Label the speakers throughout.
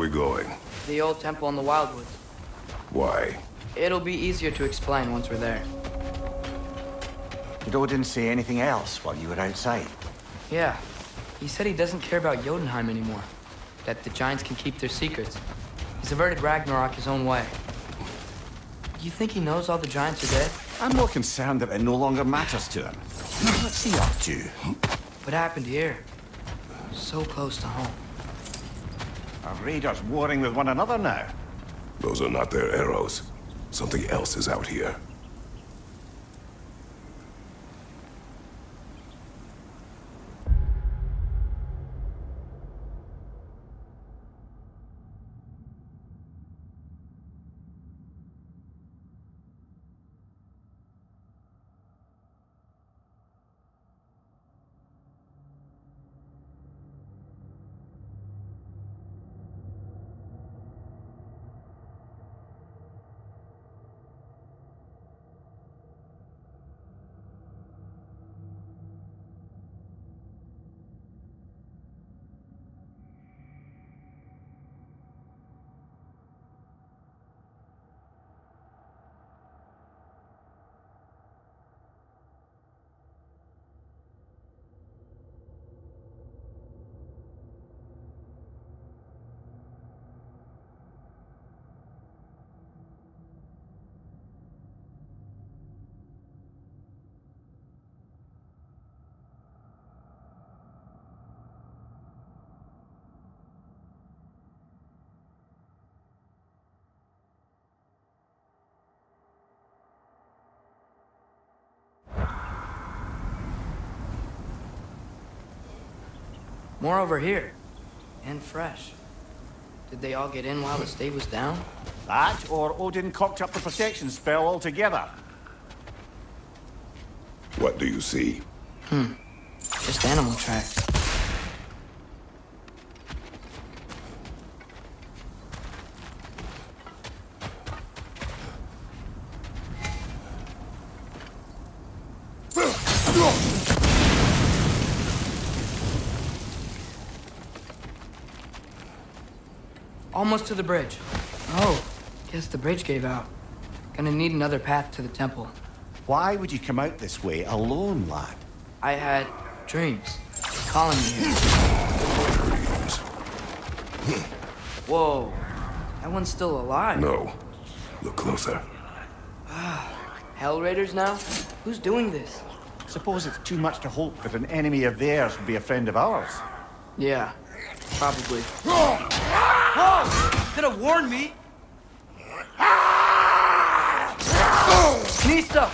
Speaker 1: we going?
Speaker 2: The old temple in the Wildwoods.
Speaker 1: Why?
Speaker 2: It'll be easier to explain once we're there.
Speaker 3: Did Odin say anything else while you were outside?
Speaker 2: Yeah. He said he doesn't care about Jotunheim anymore. That the giants can keep their secrets. He's averted Ragnarok his own way. You think he knows all the giants are dead?
Speaker 3: I'm more concerned that it no longer matters to him. What's he up to?
Speaker 2: What happened here? So close to home.
Speaker 3: Are raiders warring with one another now?
Speaker 1: Those are not their arrows. Something else is out here.
Speaker 2: More over here. And fresh. Did they all get in while the stave was down?
Speaker 3: That, or Odin cocked up the protection spell altogether.
Speaker 1: What do you see?
Speaker 2: Just animal tracks. Almost to the bridge. Oh, guess the bridge gave out. Gonna need another path to the temple.
Speaker 3: Why would you come out this way alone, lad?
Speaker 2: I had dreams calling me here.
Speaker 1: Dreams.
Speaker 2: Whoa, that one's still alive.
Speaker 1: No. Look closer.
Speaker 2: Hell Raiders now? Who's doing this?
Speaker 3: Suppose it's too much to hope that an enemy of theirs would be a friend of ours.
Speaker 2: Yeah, probably. Could have warned me. Nista!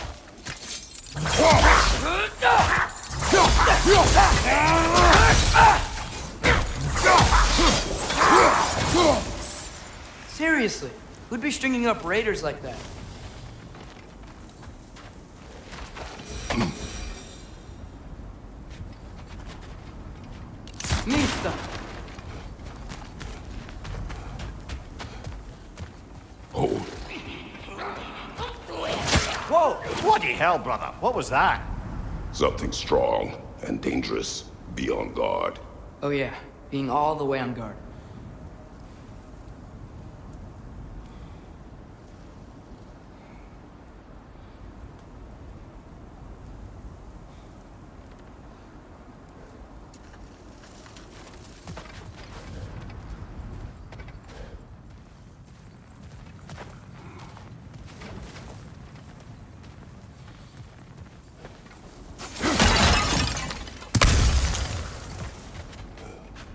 Speaker 2: Seriously, who'd be stringing up raiders like that? Nista!
Speaker 1: Hold.
Speaker 3: Whoa! Bloody hell, brother. What was that?
Speaker 1: Something strong and dangerous. Be on guard.
Speaker 2: Oh yeah, being all the way on guard.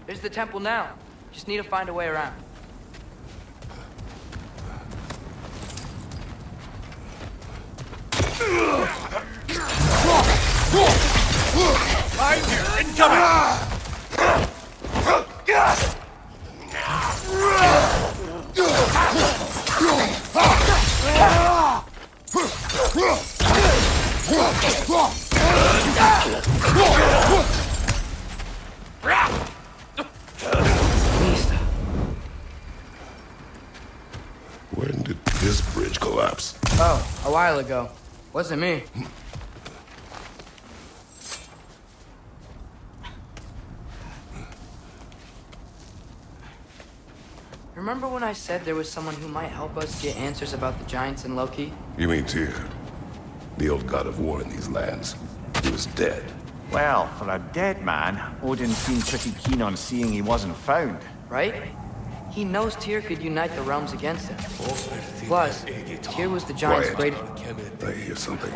Speaker 2: There's the temple now. Just need to find a way around.
Speaker 3: I'm here! Incoming!
Speaker 1: When did this bridge collapse?
Speaker 2: Oh, a while ago. Wasn't me. remember when I said there was someone who might help us get answers about the giants and Loki?
Speaker 1: You mean Tyr? The old god of war in these lands. He was dead.
Speaker 3: Well, for a dead man, Odin seemed pretty keen on seeing he wasn't found.
Speaker 2: Right? He knows Tyr could unite the realms against him. Plus, Tyr was the giant's
Speaker 1: Quiet.
Speaker 2: greatest...
Speaker 1: I hear something.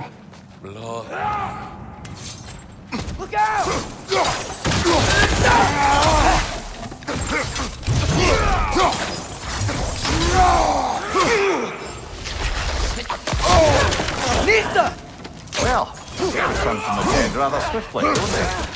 Speaker 2: Look out! Nista!
Speaker 3: Well, they returned from the dead rather swiftly, don't they?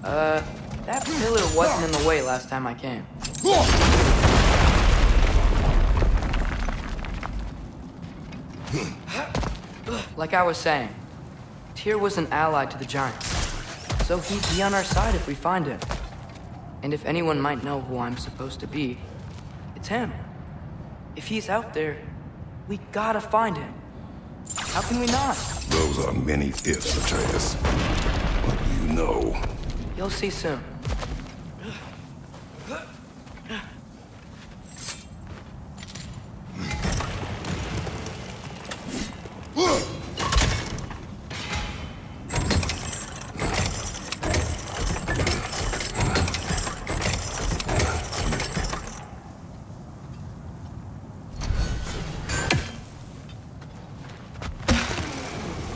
Speaker 2: That pillar wasn't in the way last time I came. Like I was saying, Tyr was an ally to the Giants, so he'd be on our side if we find him. And if anyone might know who I'm supposed to be, it's him. If he's out there, we gotta find him. How can we not?
Speaker 1: Those are many ifs, Atreus. But you know.
Speaker 2: You'll see soon.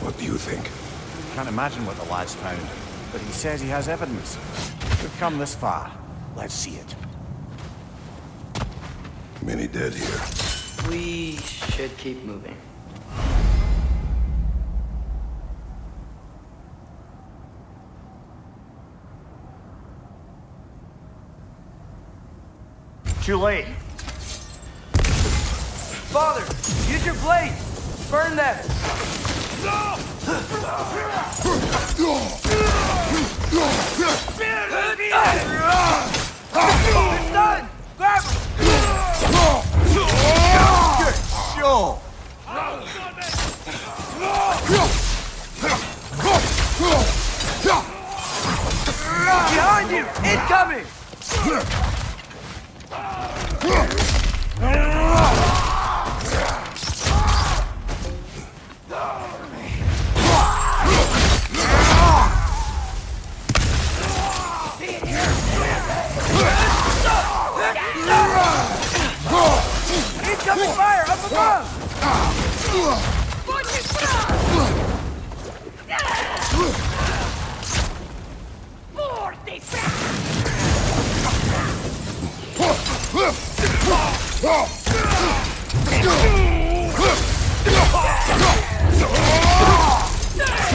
Speaker 1: What do you think?
Speaker 3: Can't imagine what the lad's found, but he says he has evidence. We've come this far. Let's see it.
Speaker 1: Many dead here.
Speaker 2: We should keep moving.
Speaker 3: Too late.
Speaker 2: Father, use your blade! Burn them! It's done! Grab him!
Speaker 3: Good show!
Speaker 2: Behind you! Incoming! Incoming fire up above!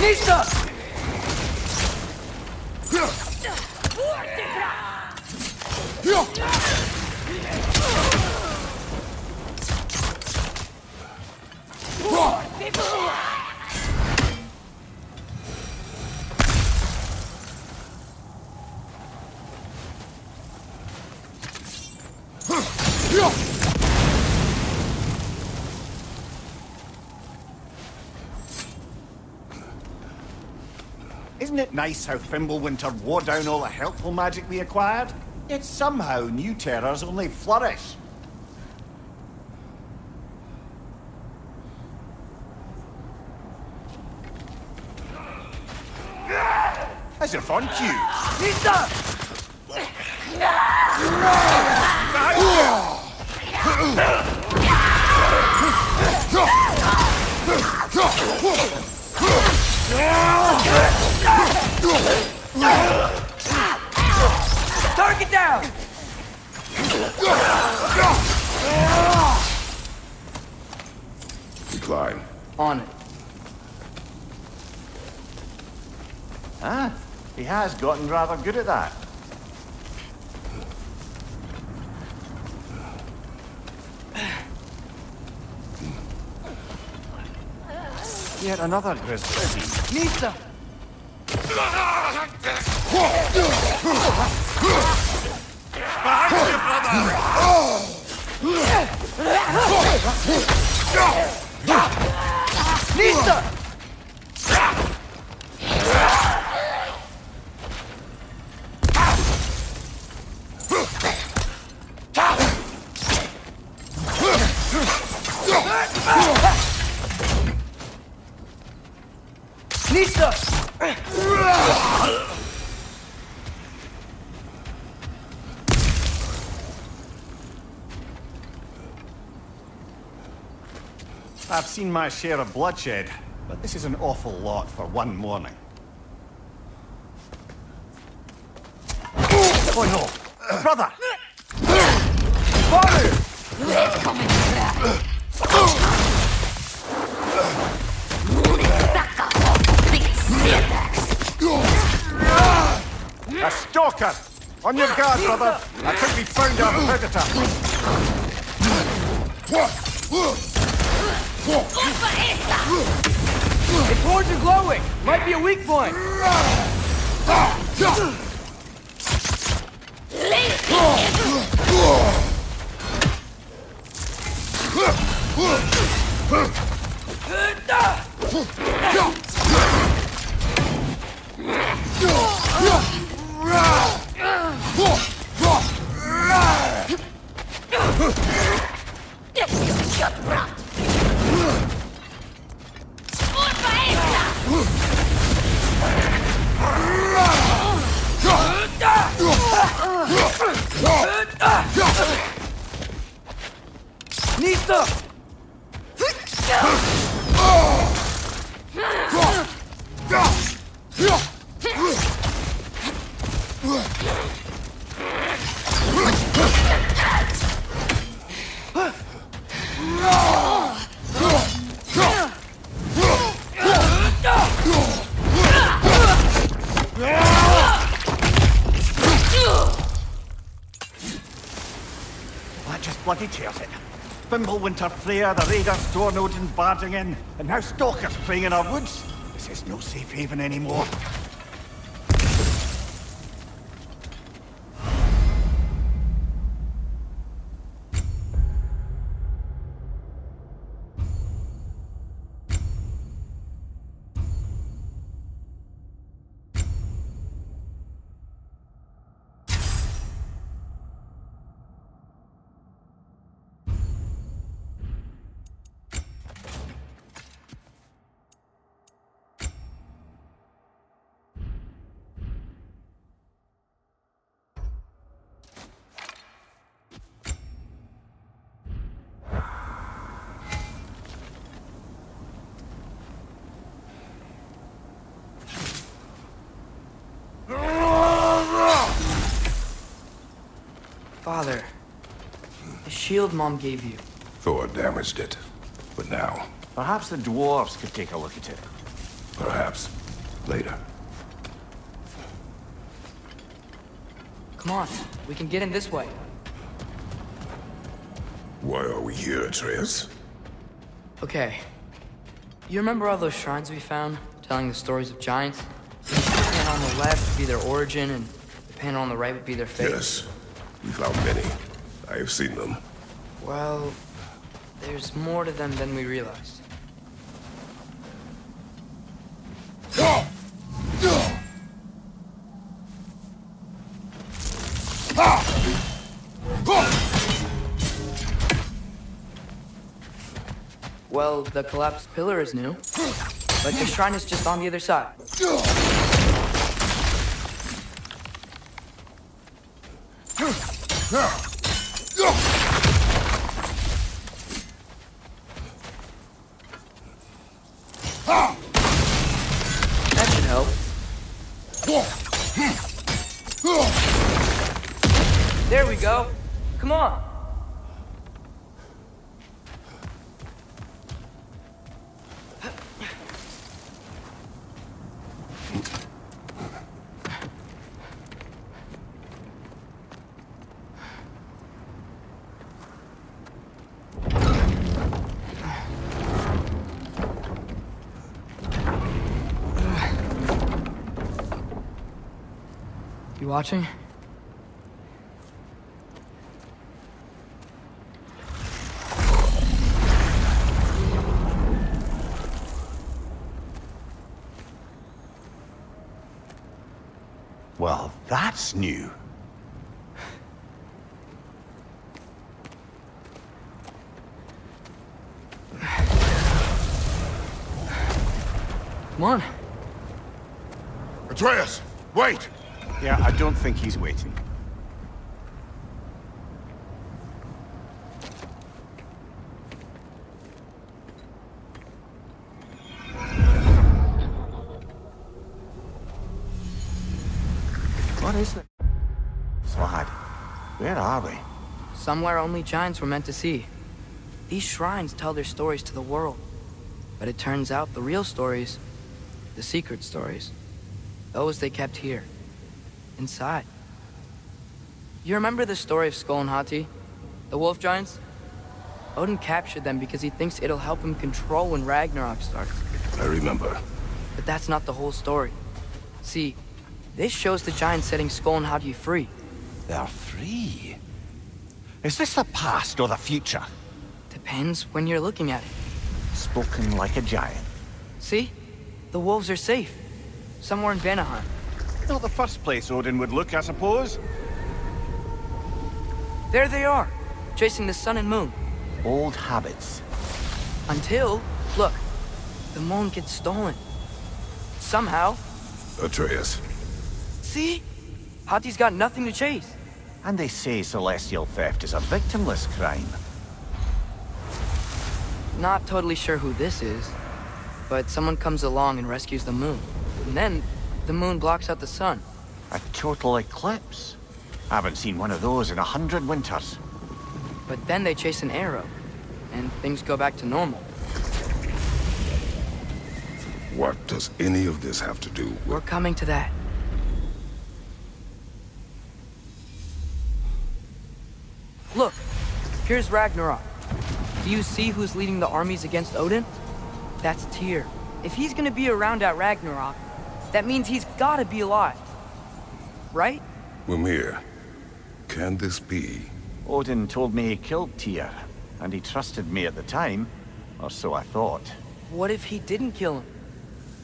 Speaker 2: Nista!
Speaker 3: Isn't it nice how Fimbulwinter wore down all the helpful magic we acquired? Yet somehow new terrors only flourish. As if on cue.
Speaker 2: Nista! Target down!
Speaker 1: Decline.
Speaker 2: On it.
Speaker 3: Ah, he has gotten rather good at that. Yet another grizzly.
Speaker 2: Nista! Nista! Nista!
Speaker 3: I've seen my share of bloodshed, but this is an awful lot for one morning. Oh no! Brother!
Speaker 2: Father!
Speaker 3: A Stalker! On your guard, brother! I think we found our predator!
Speaker 2: Its horns are glowing! Might be a weak point! Nista!
Speaker 3: That just bloody tears it. Fimbulwinter, Freya, the Raiders, Stornodin barging in, and now Stalkers playing in our woods. This is no safe haven anymore.
Speaker 2: Father, the shield Mom gave you.
Speaker 1: Thor damaged it. But now,
Speaker 3: Perhaps the dwarves could take a look at it.
Speaker 1: perhaps, later.
Speaker 2: Come on, we can get in this way.
Speaker 1: Why are we here, Atreus?
Speaker 2: Okay. You remember all those shrines we found, telling the stories of giants? The panel on the left would be their origin, and the panel on the right would be their fate.
Speaker 1: Yes, we found many. I have seen them.
Speaker 2: Well, there's more to them than we realized. Well, the collapsed pillar is new, but the shrine is just on the other side. That should help. There we go. Come on. You watching?
Speaker 3: Well, that's new.
Speaker 2: Come on.
Speaker 1: Atreus, wait!
Speaker 3: Yeah, I don't think he's waiting. What is it? Slide, where are we?
Speaker 2: Somewhere only giants were meant to see. These shrines tell their stories to the world. But it turns out the real stories, the secret stories, those they kept here, inside. You remember the story of Skull and Hati? The wolf giants? Odin captured them because he thinks it'll help him control when Ragnarok starts.
Speaker 1: I remember.
Speaker 2: But that's not the whole story. See, this shows the giants setting Skull and Hati free.
Speaker 3: They're free? Is this the past or the future?
Speaker 2: Depends when you're looking at it.
Speaker 3: Spoken like a giant.
Speaker 2: See? The wolves are safe. Somewhere in Vanaheim.
Speaker 3: Not the first place Odin would look, I suppose.
Speaker 2: There they are, chasing the sun and moon.
Speaker 3: Old habits.
Speaker 2: Until, look, the moon gets stolen. Somehow.
Speaker 1: Atreus.
Speaker 2: See? Hati's got nothing to chase.
Speaker 3: And they say celestial theft is a victimless crime.
Speaker 2: Not totally sure who this is, but someone comes along and rescues the moon. And then, the moon blocks out the sun.
Speaker 3: A total eclipse. I haven't seen one of those in 100 winters.
Speaker 2: But then they chase an arrow, and things go back to normal.
Speaker 1: What does any of this have to do with...
Speaker 2: We're coming to that. Look, here's Ragnarok. Do you see who's leading the armies against Odin? That's Tyr. If he's gonna be around at Ragnarok, that means he's gotta be alive. Right?
Speaker 1: Mimir, can this be?
Speaker 3: Odin told me he killed Tyr, and he trusted me at the time, or so I thought.
Speaker 2: What if he didn't kill him?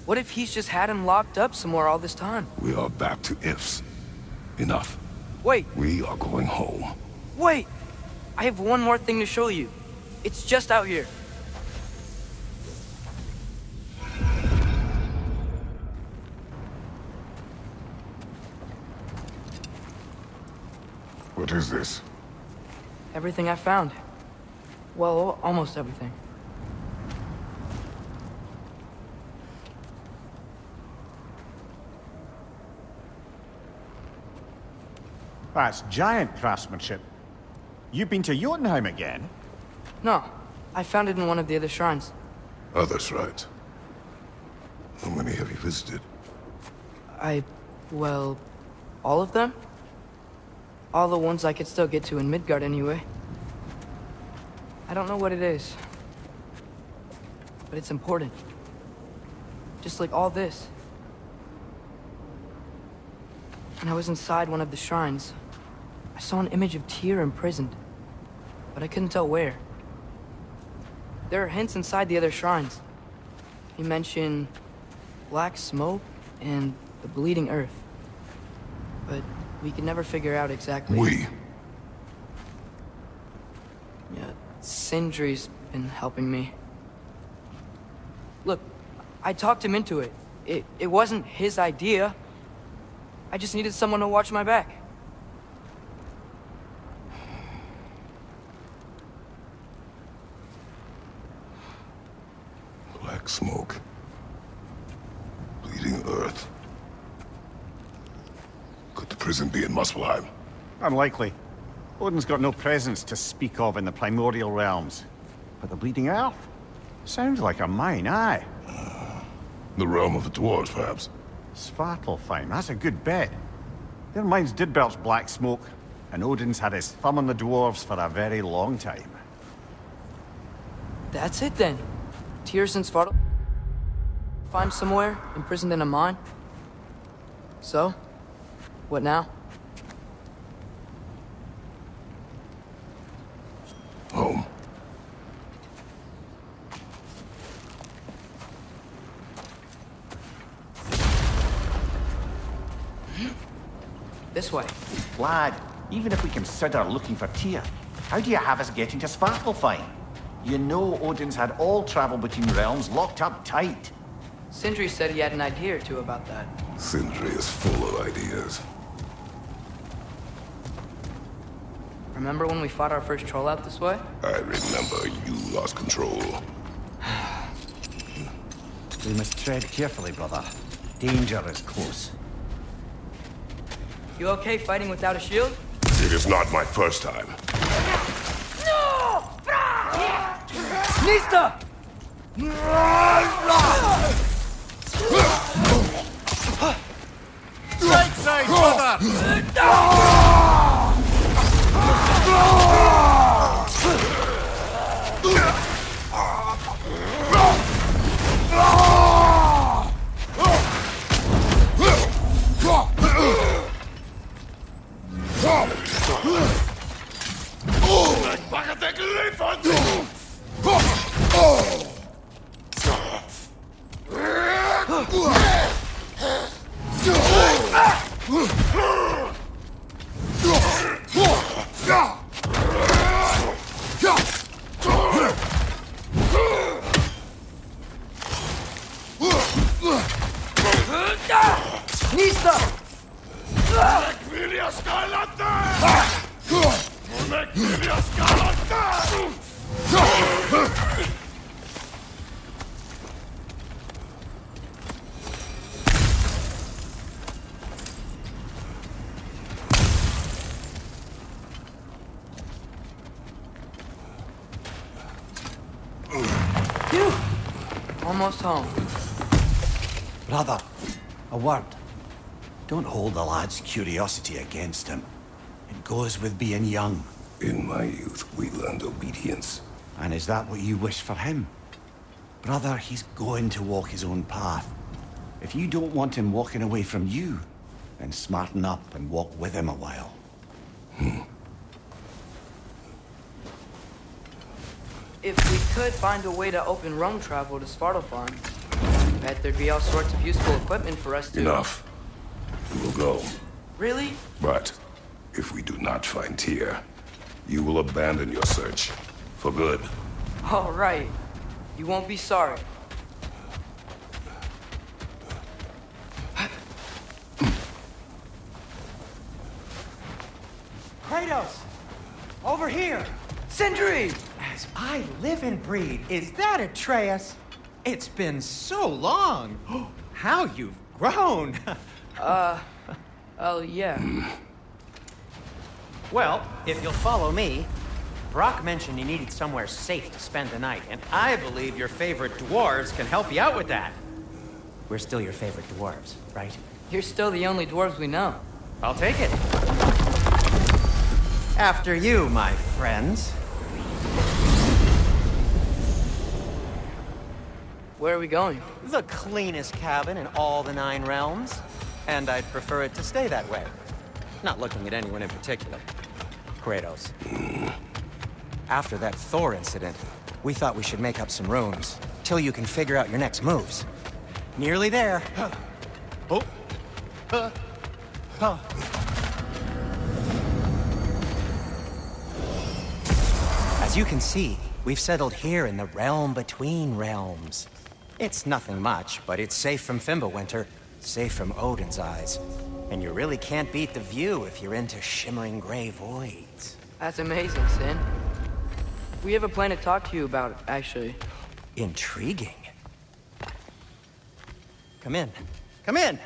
Speaker 2: What if he's just had him locked up somewhere all this time?
Speaker 1: We are back to ifs. Enough.
Speaker 2: Wait,
Speaker 1: We are going home.
Speaker 2: wait! I have one more thing to show you. It's just out here.
Speaker 1: What is this?
Speaker 2: Everything I found. Well, almost everything.
Speaker 4: That's giant craftsmanship. You've been to Jotunheim again?
Speaker 2: No, I found it in one of the other shrines.
Speaker 1: Others, right? How many have you visited?
Speaker 2: Well, all of them? All the ones I could still get to in Midgard anyway. I don't know what it is, but it's important. Just like all this. When I was inside one of the shrines, I saw an image of Tyr imprisoned, but I couldn't tell where. There are hints inside the other shrines. He mentioned black smoke and the bleeding earth, but we could never figure out exactly.
Speaker 1: We?
Speaker 2: Yeah, Sindri's been helping me. Look, I talked him into it. It wasn't his idea. I just needed someone to watch my back.
Speaker 1: Black smoke. Bleeding earth. Could the prison be in Muspelheim?
Speaker 4: Unlikely. Odin's got no presence to speak of in the primordial realms. But the Bleeding Earth? Sounds like a mine, aye.
Speaker 1: The realm of the dwarves, perhaps?
Speaker 4: Svartalfheim, that's a good bet. Their mines did belch black smoke, and Odin's had his thumb on the dwarves for a very long time.
Speaker 2: That's it then. Tyr's in Svartal. Find somewhere, imprisoned in a mine. So, what now?
Speaker 1: Home.
Speaker 2: This way.
Speaker 3: Lad, even if we consider looking for Tyr, how do you have us getting to Svartalfheim? You know Odin's had all travel between realms locked up tight.
Speaker 2: Sindri said he had an idea or two about that.
Speaker 1: Sindri is full of ideas.
Speaker 2: Remember when we fought our first troll out this way?
Speaker 1: I remember you lost control.
Speaker 4: We must tread carefully, brother. Danger is close.
Speaker 2: You okay fighting without a shield?
Speaker 1: It is not my first time.
Speaker 2: No! Nista! Right
Speaker 4: side, brother!
Speaker 2: Phew! Almost home.
Speaker 3: Brother, a word. Don't hold the lad's curiosity against him. It goes with being young.
Speaker 1: In my youth, we learned obedience.
Speaker 3: And is that what you wish for him? Brother, he's going to walk his own path. If you don't want him walking away from you, then smarten up and walk with him a while.
Speaker 2: If we could find a way to open roam travel to Svartalfheim, I bet there'd be all sorts of useful equipment for us to...
Speaker 1: Enough. We will go.
Speaker 2: Really?
Speaker 1: But if we do not find Tyr, you will abandon your search. For good.
Speaker 2: All right. You won't be sorry.
Speaker 5: Kratos! Over here!
Speaker 2: Sindri!
Speaker 5: As I live and breathe, is that Atreus? It's been so long! How you've grown!
Speaker 2: Oh, yeah.
Speaker 5: Well, if you'll follow me, Brock mentioned you needed somewhere safe to spend the night, and I believe your favorite dwarves can help you out with that. We're still your favorite dwarves, right?
Speaker 2: You're still the only dwarves we know.
Speaker 5: I'll take it. After you, my friends.
Speaker 2: Where are we going?
Speaker 5: The cleanest cabin in all the 9 realms. And I'd prefer it to stay that way. Not looking at anyone in particular. Kratos. After that Thor incident, we thought we should make up some rooms, till you can figure out your next moves. Nearly there. As you can see, we've settled here in the realm between realms. It's nothing much, but it's safe from Fimbulwinter, safe from Odin's eyes. And you really can't beat the view if you're into shimmering gray voids.
Speaker 2: That's amazing, Sin. We have a plan to talk to you about, actually.
Speaker 5: Intriguing. Come in. Come in!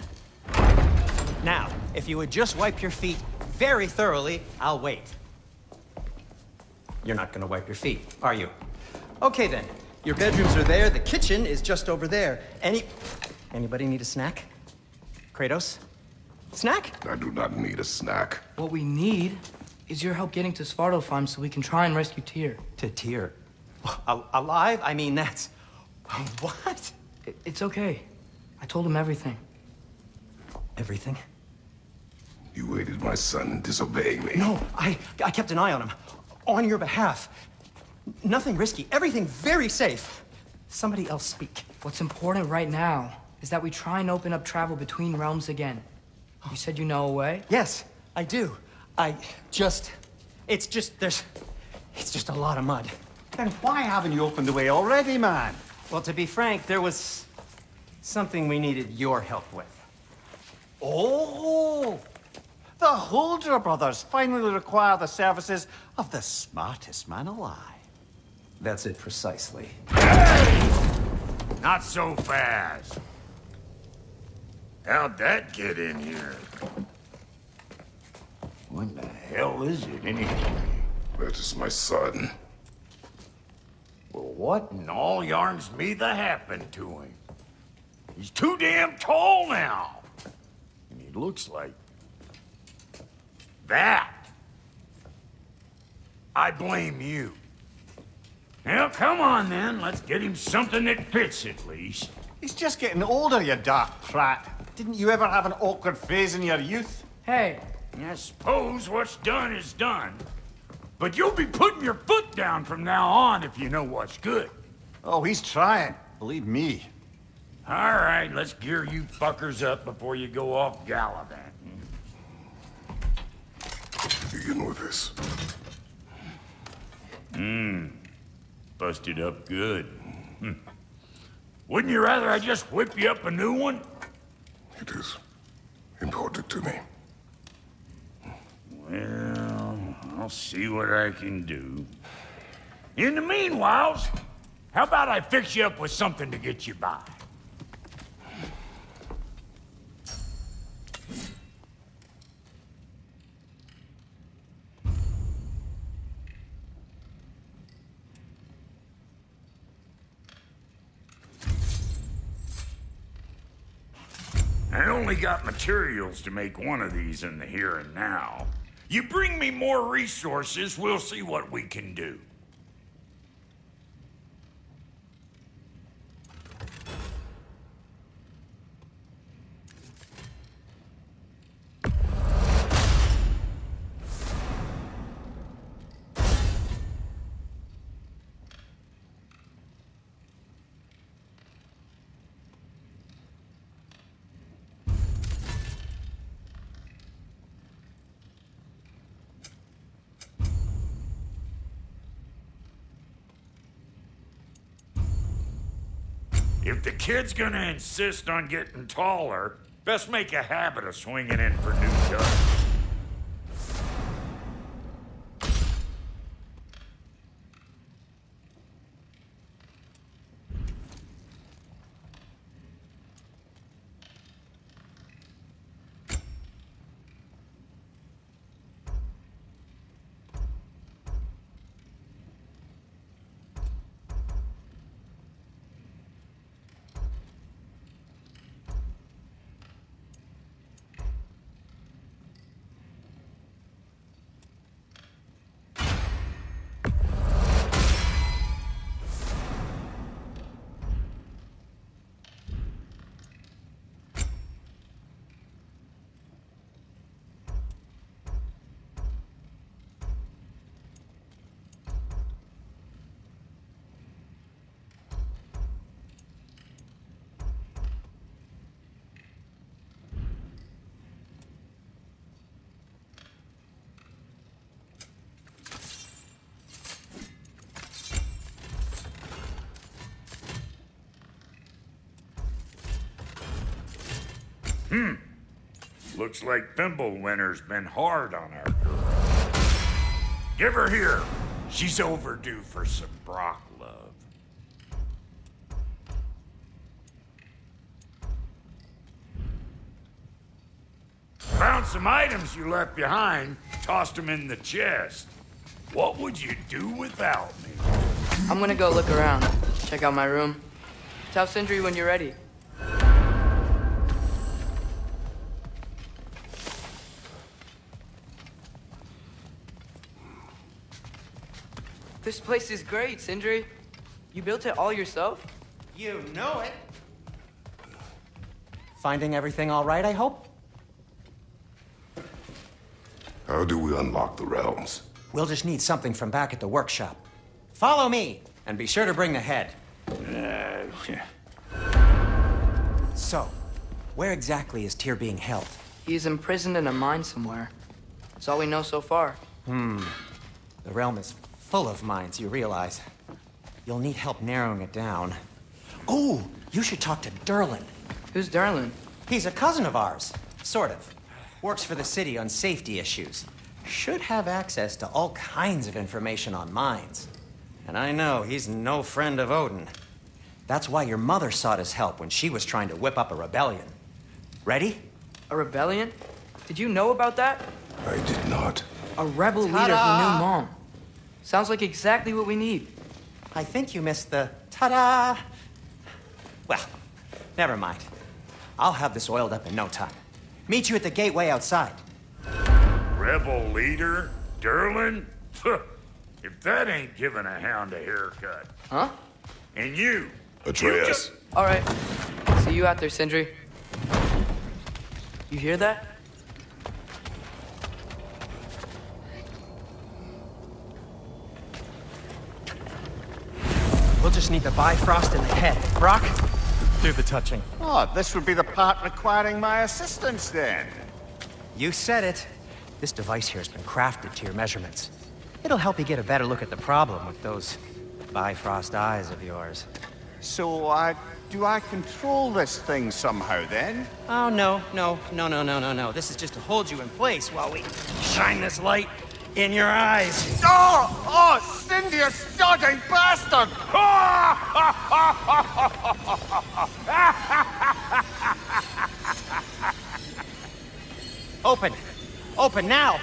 Speaker 5: Now, if you would just wipe your feet very thoroughly, I'll wait. You're not gonna wipe your feet, are you? Okay then. Your bedrooms are there, the kitchen is just over there. Anybody need a snack? Kratos? Snack?
Speaker 1: I do not need a snack.
Speaker 2: What we need is your help getting to Svartalfheim so we can try and rescue Tyr.
Speaker 5: To Tyr? Alive? I mean, that's... What?
Speaker 2: It's okay. I told him everything.
Speaker 5: Everything?
Speaker 1: You aided my son in disobeying me.
Speaker 5: No, I kept an eye on him. On your behalf. Nothing risky. Everything very safe. Somebody else speak.
Speaker 2: What's important right now is that we try and open up travel between realms again. You said you know a way?
Speaker 5: Yes, I do. It's just a lot of mud.
Speaker 4: Then why haven't you opened the way already, man?
Speaker 5: Well, to be frank, there was something we needed your help with.
Speaker 4: Oh! The Holder brothers finally require the services of the smartest man alive.
Speaker 5: That's it precisely.
Speaker 6: Not so fast. How'd that get in here? What the hell is it anyway?
Speaker 1: That is my son.
Speaker 6: Well, what in all yarns me the happened to him? He's too damn tall now. And he looks like that. I blame you. Well, come on then. Let's get him something that fits at least.
Speaker 4: He's just getting older, you daft prat. Didn't you ever have an awkward phase in your youth?
Speaker 2: Hey,
Speaker 6: I suppose what's done is done. But you'll be putting your foot down from now on if you know what's good.
Speaker 4: Oh, he's trying. Believe me.
Speaker 6: All right, let's gear you fuckers up before you go off gallivanting.
Speaker 1: Begin with this.
Speaker 6: Busted up good. Wouldn't you rather I just whip you up a new one?
Speaker 1: It is important to me.
Speaker 6: Well, I'll see what I can do. In the meanwhile, how about I fix you up with something to get you by? I only got materials to make one of these in the here and now. You bring me more resources, we'll see what we can do. If the kid's gonna insist on getting taller, best make a habit of swinging in for new duds. Looks like Thimblewinter's been hard on our girl. Give her here. She's overdue for some Brock love. Found some items you left behind, tossed them in the chest. What would you do without me?
Speaker 2: I'm gonna go look around. Check out my room. Tell Sindri when you're ready. This place is great, Sindri. You built it all yourself?
Speaker 5: You know it. Finding everything all right, I hope?
Speaker 1: How do we unlock the realms?
Speaker 5: We'll just need something from back at the workshop. Follow me, and be sure to bring the head. So, where exactly is Tyr being held?
Speaker 2: He's imprisoned in a mine somewhere. That's all we know so far.
Speaker 5: The realm is full of mines, you realize. You'll need help narrowing it down. Oh, you should talk to Derlin.
Speaker 2: Who's Darlin?
Speaker 5: He's a cousin of ours, sort of. Works for the city on safety issues. Should have access to all kinds of information on mines. And I know he's no friend of Odin. That's why your mother sought his help when she was trying to whip up a rebellion. Ready?
Speaker 2: A rebellion? Did you know about that?
Speaker 1: I did not.
Speaker 2: A rebel leader who knew Mom. Sounds like exactly what we need.
Speaker 5: I think you missed the ta-da. Well, never mind. I'll have this oiled up in no time. Meet you at the gateway outside.
Speaker 6: rebel leader, Derlin? If that ain't giving a hound a haircut.
Speaker 2: Huh?
Speaker 6: And you.
Speaker 1: Atreus.
Speaker 2: All right. See you out there, Sindri. You hear that?
Speaker 5: We'll just need the Bifrost in the head. Brock, do the touching.
Speaker 4: Oh, this would be the part requiring my assistance then.
Speaker 5: You said it. This device here has been crafted to your measurements. It'll help you get a better look at the problem with those Bifrost eyes of yours.
Speaker 4: So, do I control this thing somehow then?
Speaker 5: Oh, no. This is just to hold you in place while we shine this light in your eyes.
Speaker 4: Oh, Cindy, you sodding bastard!
Speaker 5: Open now!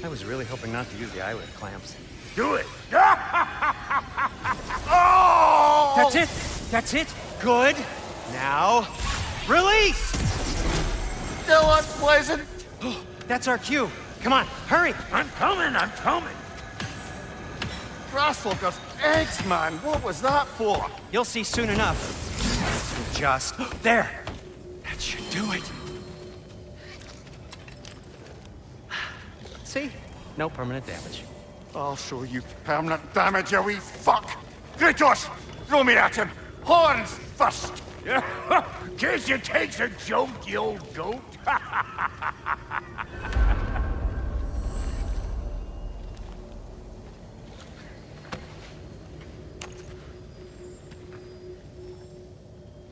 Speaker 5: I was really hoping not to use the eyelid clamps.
Speaker 6: Do it.
Speaker 5: Oh! That's it. Good. Now, release!
Speaker 4: Still unpleasant.
Speaker 5: That's our cue. Come on, hurry!
Speaker 6: I'm coming.
Speaker 4: Grassloggers, eggs, man. What was that for?
Speaker 5: You'll see soon enough. Just there. That should do it. See? No permanent damage.
Speaker 4: I'll show you permanent damage, you wee fuck. Kratos, throw me at him. Horns first.
Speaker 6: Guess it takes a joke, you old goat.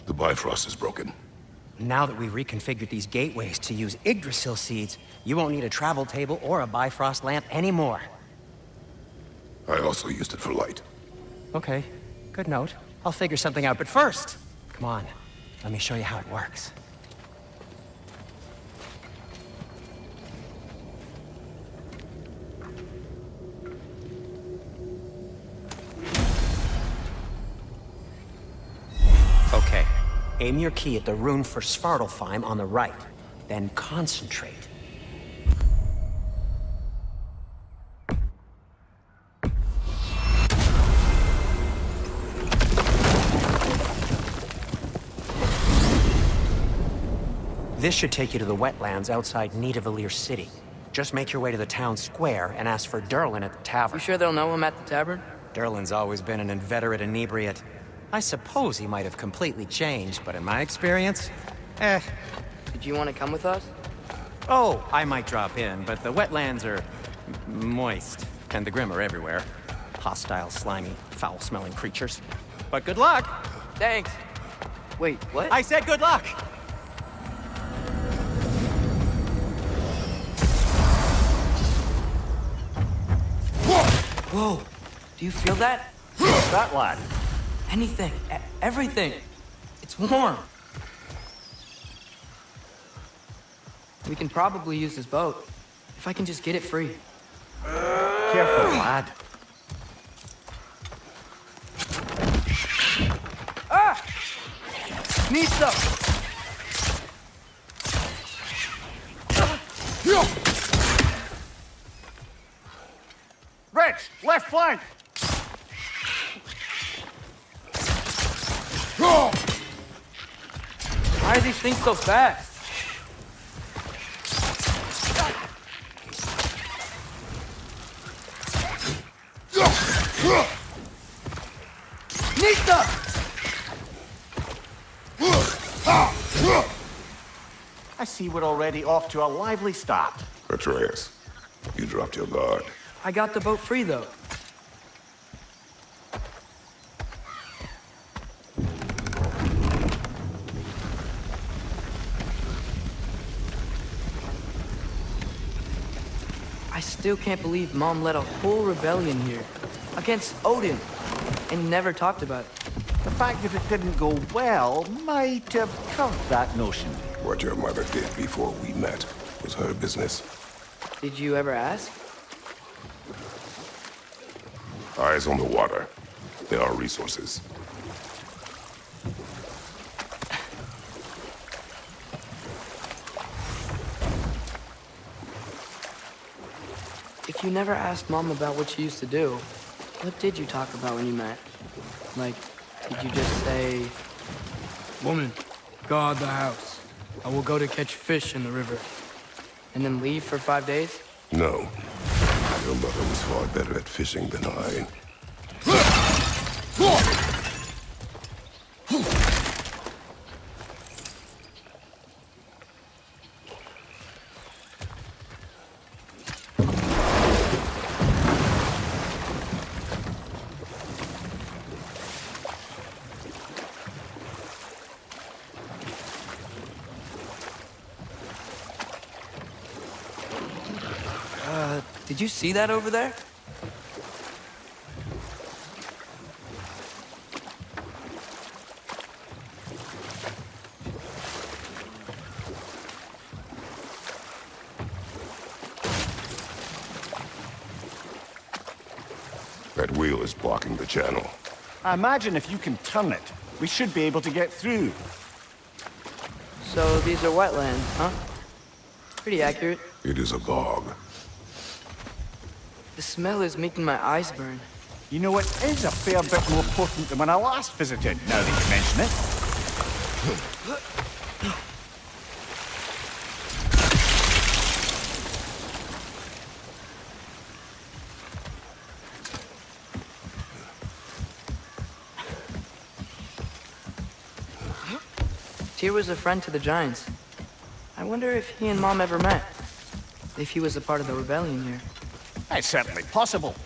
Speaker 1: The Bifrost is broken.
Speaker 5: Now that we've reconfigured these gateways to use Yggdrasil seeds, you won't need a travel table or a Bifrost lamp anymore.
Speaker 1: I also used it for light.
Speaker 5: Okay, good note. I'll figure something out, but first, come on, let me show you how it works. Okay, aim your key at the rune for Svartalfheim on the right, then concentrate. This should take you to the wetlands outside Nidavellir City. Just make your way to the town square and ask for Derlin at the tavern.
Speaker 2: You sure they'll know him at the tavern?
Speaker 5: Derlin's always been an inveterate inebriate. I suppose he might have completely changed, but in my experience,
Speaker 2: Did you want to come with us?
Speaker 5: Oh, I might drop in, but the wetlands are moist, and the Grim are everywhere. Hostile, slimy, foul-smelling creatures. But good luck!
Speaker 2: Thanks. Wait, what?
Speaker 5: I said good luck!
Speaker 2: Whoa! Do you feel that?
Speaker 4: What's that, lad?
Speaker 2: Anything. Everything. It's warm. We can probably use this boat. If I can just get it free.
Speaker 4: Careful, lad.
Speaker 2: Ah! Need some!
Speaker 4: Rich, left flank!
Speaker 2: Why are these things so fast? Nita!
Speaker 4: I see we're already off to a lively start.
Speaker 1: Atreus, you dropped your guard.
Speaker 2: I got the boat free, though. I still can't believe Mom led a whole rebellion here. Against Odin. And never talked about it.
Speaker 4: The fact that it didn't go well might have curbed that notion.
Speaker 1: What your mother did before we met was her business.
Speaker 2: Did you ever ask?
Speaker 1: Eyes on the water. There are resources.
Speaker 2: if you never asked Mom about what she used to do, what did you talk about when you met? Like, did you just say...
Speaker 7: Woman, guard the house. I will go to catch fish in the river.
Speaker 2: and then leave for 5 days?
Speaker 1: No. Your mother was far better at fishing than I.
Speaker 2: Did you see that over there?
Speaker 1: That wheel is blocking the channel.
Speaker 4: I imagine if you can turn it, we should be able to get through.
Speaker 2: So these are wetlands, huh? Pretty accurate.
Speaker 1: It is a bog.
Speaker 2: The smell is making my eyes burn.
Speaker 4: You know, it is a fair bit more potent than when I last visited, now that you mention it.
Speaker 2: Tyr was a friend to the Giants. I wonder if he and Mom ever met. If he was a part of the rebellion here.
Speaker 4: It's certainly possible.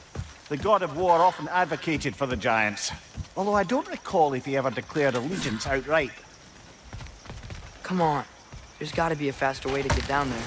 Speaker 4: The god of war often advocated for the Giants. Although I don't recall if he ever declared allegiance outright.
Speaker 2: Come on. There's gotta be a faster way to get down there.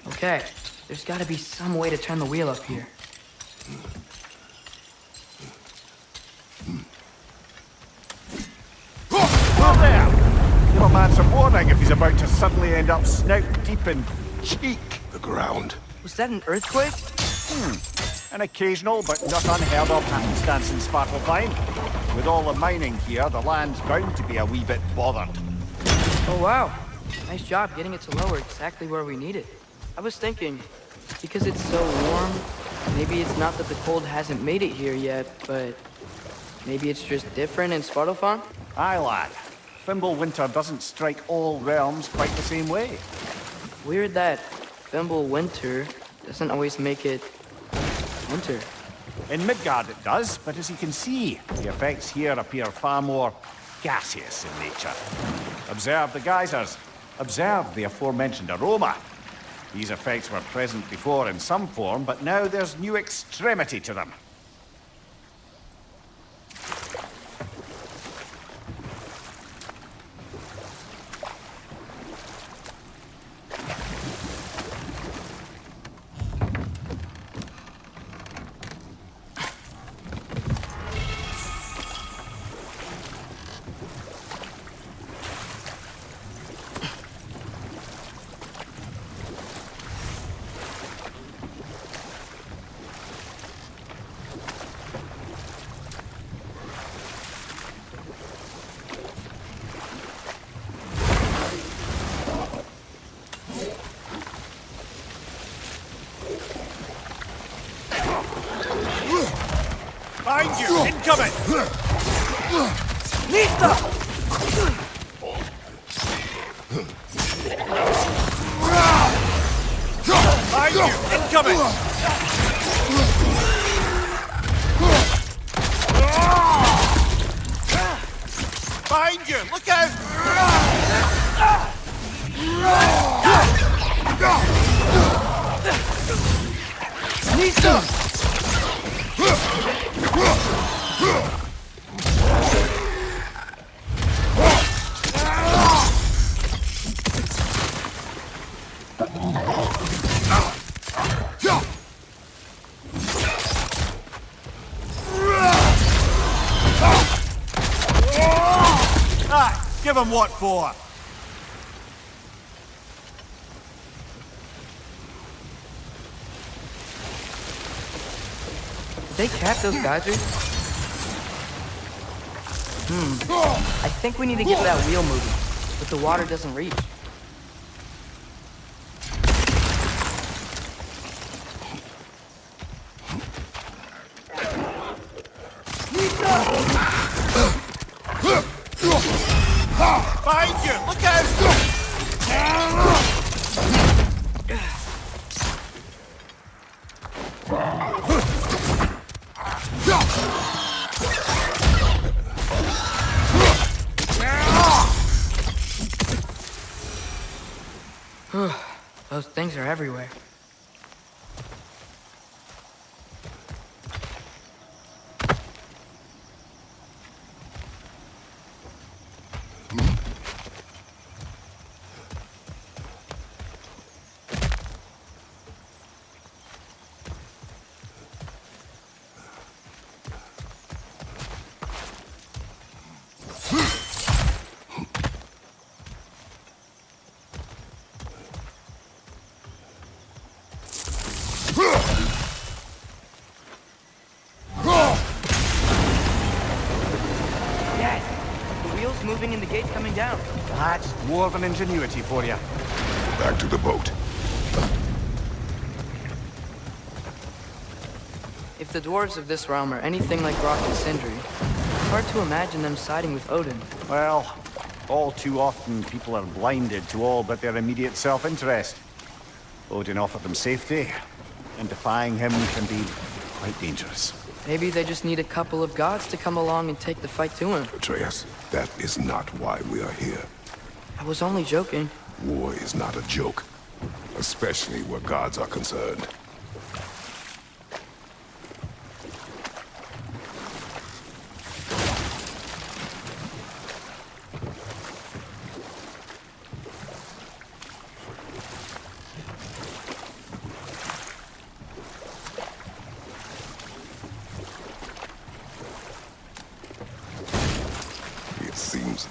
Speaker 2: Okay, there's gotta be some way to turn the wheel up here.
Speaker 4: Well there! Give a man some warning if he's about to suddenly end up snout deep in cheek.
Speaker 1: The ground.
Speaker 2: Was that an earthquake?
Speaker 4: An occasional but not unheard of happenstance in Svartalfheim. With all the mining here, the land's bound to be a wee bit bothered.
Speaker 2: Oh wow, nice job getting it to lower exactly where we need it. I was thinking, because it's so warm, maybe it's not that the cold hasn't made it here yet, but maybe it's just different in Svartalfheim?
Speaker 4: Aye, lad. Fimbulwinter doesn't strike all realms quite the same way.
Speaker 2: Weird that Fimbulwinter doesn't always make it winter.
Speaker 4: In Midgard it does, but as you can see, the effects here appear far more gaseous in nature. Observe the geysers. Observe the aforementioned aroma. These effects were present before in some form, but now there's new extremity to them. Behind you! Incoming! Behind you! Incoming! Behind you! Look out! Give him what for?
Speaker 2: Did they cap those geysers? I think we need to get that wheel moving, but the water doesn't reach.
Speaker 4: Behind you! Look out!
Speaker 2: Those things are everywhere. Moving and the gate's coming down.
Speaker 4: That's dwarven ingenuity for you.
Speaker 1: Back to the boat.
Speaker 2: If the dwarves of this realm are anything like Rock and Sindri, it's hard to imagine them siding with Odin.
Speaker 4: Well, all too often people are blinded to all but their immediate self-interest. Odin offered them safety, and defying him can be quite dangerous.
Speaker 2: Maybe they just need a couple of gods to come along and take the fight to him.
Speaker 1: Atreus, that is not why we are here.
Speaker 2: I was only joking.
Speaker 1: War is not a joke, especially where gods are concerned.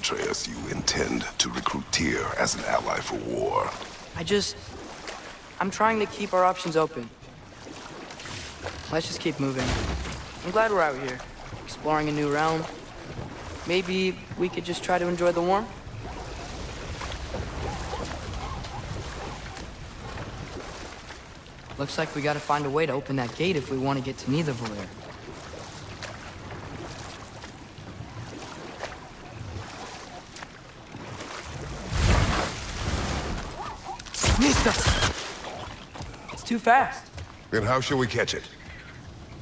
Speaker 1: Atreus, you intend to recruit Tyr as an ally for war.
Speaker 2: I'm trying to keep our options open. Let's just keep moving. I'm glad we're out here, exploring a new realm. Maybe we could just try to enjoy the warmth? Looks like we gotta find a way to open that gate if we want to get to Nidavellir. It's too fast.
Speaker 1: Then how shall we catch it?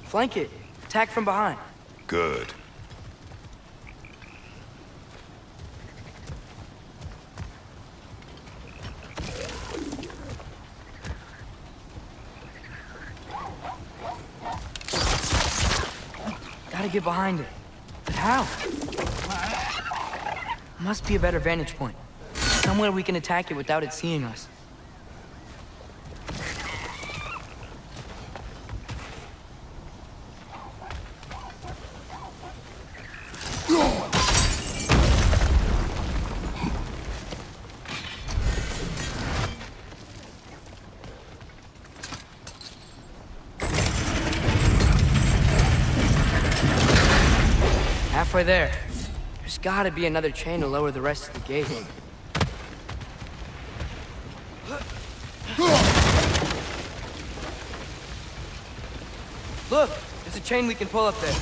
Speaker 2: Flank it. Attack from behind.
Speaker 1: Good.
Speaker 2: Gotta get behind it. But how? Must be a better vantage point. Somewhere we can attack it without it seeing us. Halfway there. There's gotta be another chain to lower the rest of the gate. Look! There's a chain we can pull up there.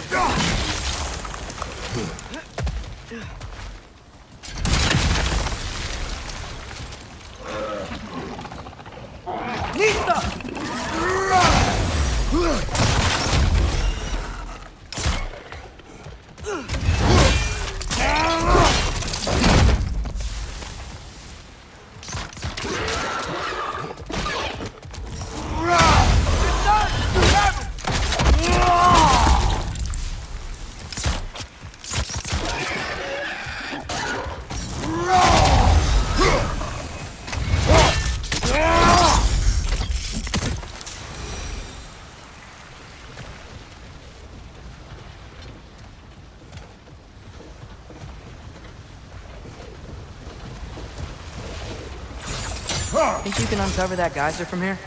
Speaker 2: Think you can uncover that geyser from here?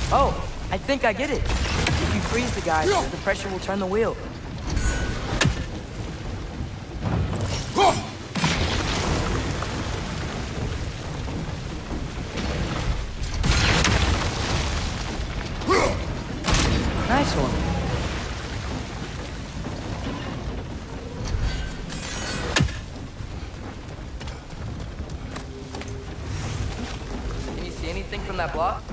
Speaker 2: Oh, I think I get it. If you freeze the geyser, the pressure will turn the wheel. Nice one. Can you see anything from that block?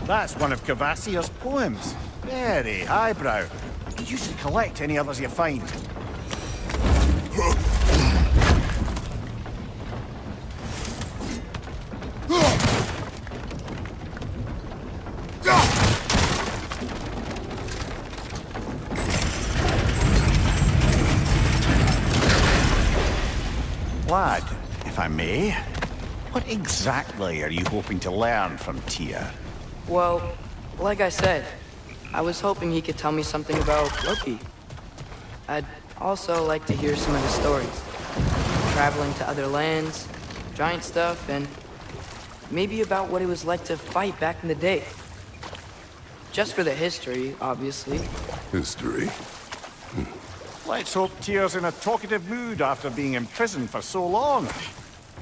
Speaker 4: That's one of Cavassier's poems. Very highbrow. You should collect any others you find. Lad, if I may, what exactly are you hoping to learn from Tyr?
Speaker 2: Well, like I said, I was hoping he could tell me something about Loki. I'd also like to hear some of his stories. Traveling to other lands, giant stuff, and maybe about what it was like to fight back in the day. Just for the history, obviously.
Speaker 1: History?
Speaker 4: Let's hope Tyr's in a talkative mood after being imprisoned for so long.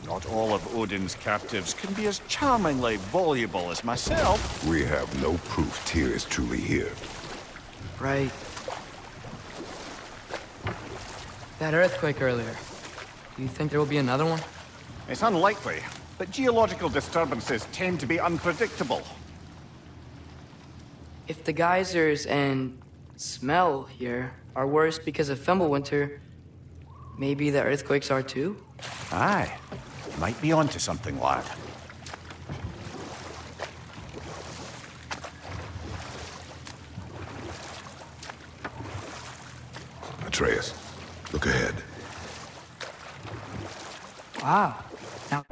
Speaker 4: Not all of Odin's captives can be as charmingly voluble as myself.
Speaker 1: We have no proof Tyr is truly here.
Speaker 2: Right. That earthquake earlier. Do you think there will be another one?
Speaker 4: It's unlikely, but geological disturbances tend to be unpredictable.
Speaker 2: If the geysers and smell here are worse because of Fimbulwinter, maybe the earthquakes are too?
Speaker 4: Aye. Might be onto something, lad.
Speaker 1: Atreus, look ahead.
Speaker 2: Wow. Now...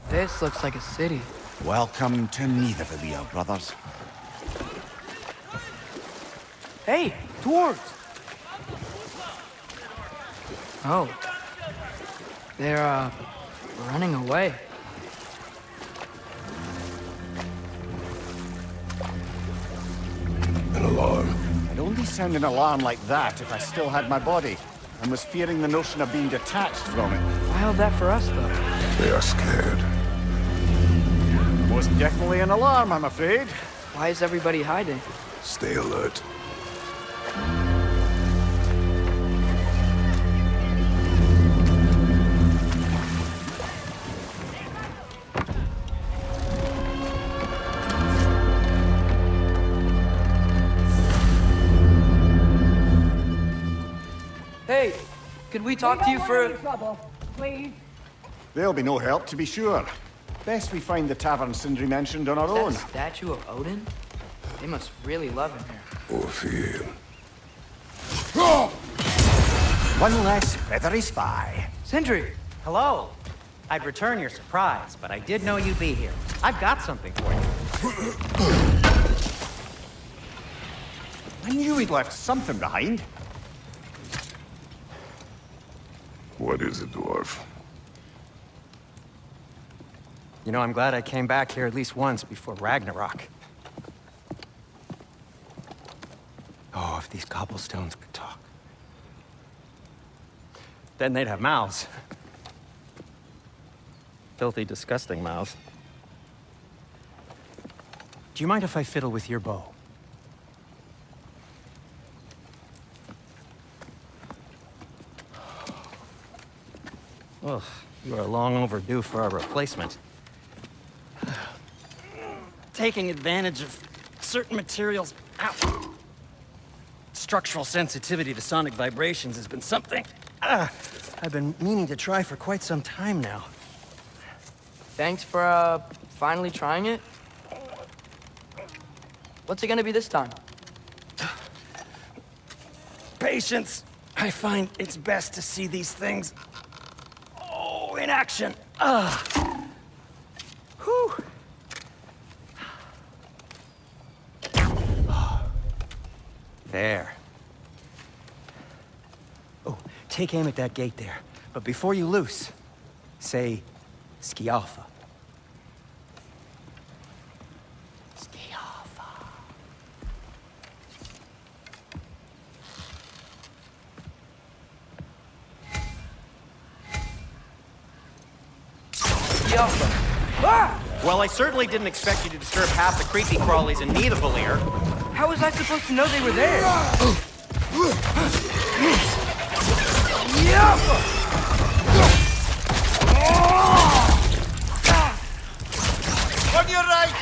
Speaker 2: This looks like a city.
Speaker 4: Welcome to Nidavellir, brothers.
Speaker 2: Hey, dwarves! Oh. They're, running away.
Speaker 1: An alarm.
Speaker 4: I'd only sound an alarm like that if I still had my body, and was fearing the notion of being detached from it.
Speaker 2: Why held that for us, though?
Speaker 1: They are scared.
Speaker 4: Most definitely an alarm, I'm afraid.
Speaker 2: Why is everybody hiding?
Speaker 1: Stay alert.
Speaker 2: could we talk to you for...
Speaker 8: trouble, please.
Speaker 4: There'll be no help, to be sure. Best we find the tavern Sindri mentioned on our own.
Speaker 2: That statue of Odin? They must really love him here.
Speaker 1: Or fear.
Speaker 3: One less feathery spy.
Speaker 2: Sindri!
Speaker 5: Hello. I'd return your surprise, but I did know you'd be here. I've got something for you.
Speaker 3: I knew he'd left something behind.
Speaker 1: What is it, dwarf?
Speaker 5: You know, I'm glad I came back here at least once before Ragnarok. Oh, if these cobblestones could talk. Then they'd have mouths. Filthy, disgusting mouths. Do you mind if I fiddle with your bow? Well, you are long overdue for a replacement. Taking advantage of certain materials. Ow. Structural sensitivity to sonic vibrations has been something I've been meaning to try for quite some time now.
Speaker 2: Thanks for, finally trying it. What's it gonna be this time?
Speaker 5: Patience. I find it's best to see these things, in action. Whew. There. Oh, take aim at that gate there. But before you loose, say, Skialfa. Skialfa.
Speaker 2: Skialfa. Ah!
Speaker 5: Well, I certainly didn't expect you to disturb half the creepy crawlies in Nidavellir.
Speaker 2: How was I supposed to know they were there?
Speaker 3: On your right!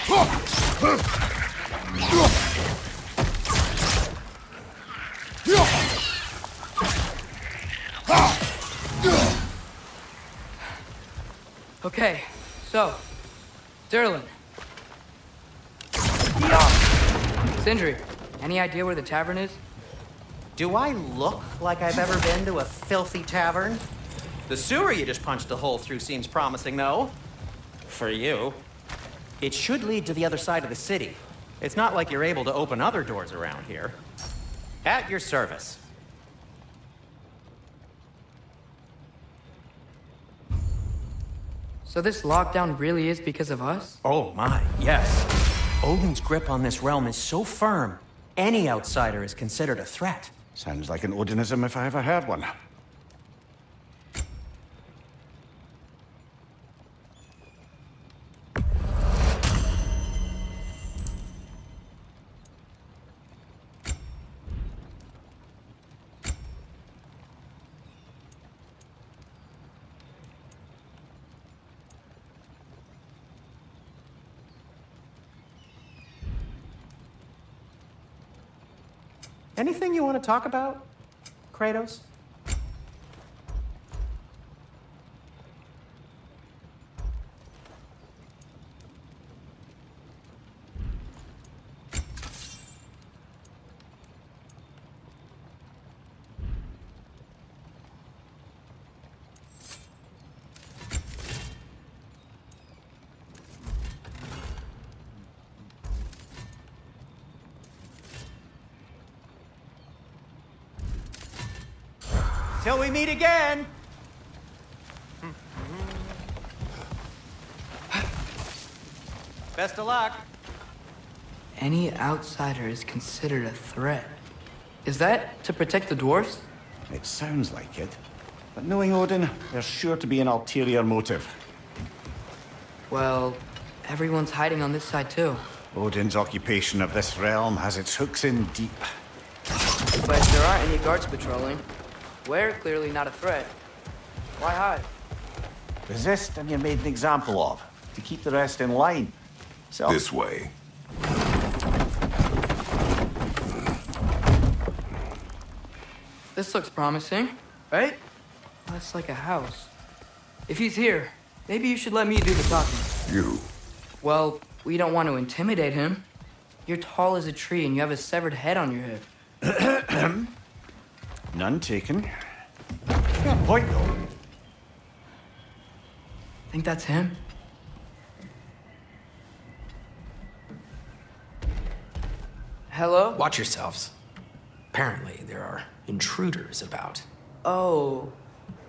Speaker 2: Okay, so, Derlin. Sindri, any idea where the tavern is?
Speaker 5: Do I look like I've ever been to a filthy tavern? The sewer you just punched a hole through seems promising, though. For you. It should lead to the other side of the city. It's not like you're able to open other doors around here. At your service.
Speaker 2: So this lockdown really is because of us?
Speaker 5: Oh my, yes. Odin's grip on this realm is so firm, any outsider is considered a threat.
Speaker 3: Sounds like an Odinism if I ever heard one.
Speaker 5: Anything you want to talk about, Kratos? Till we meet again! Best of luck.
Speaker 2: Any outsider is considered a threat. Is that to protect the dwarves?
Speaker 3: It sounds like it. But knowing Odin, there's sure to be an ulterior motive.
Speaker 2: Well, everyone's hiding on this side too.
Speaker 3: Odin's occupation of this realm has its hooks in deep.
Speaker 2: But there aren't any guards patrolling. We're clearly not a threat. Why hide?
Speaker 3: Resist and you're made an example of, to keep the rest in line. So,
Speaker 1: This way.
Speaker 2: This looks promising, right? That's like a house. If he's here, maybe you should let me do the talking.
Speaker 1: You.
Speaker 2: Well, we don't want to intimidate him. You're tall as a tree and you have a severed head on your head.
Speaker 3: None taken. Fair point, though.
Speaker 2: Think that's him? Hello?
Speaker 8: Watch yourselves. Apparently, there are intruders about.
Speaker 2: Oh,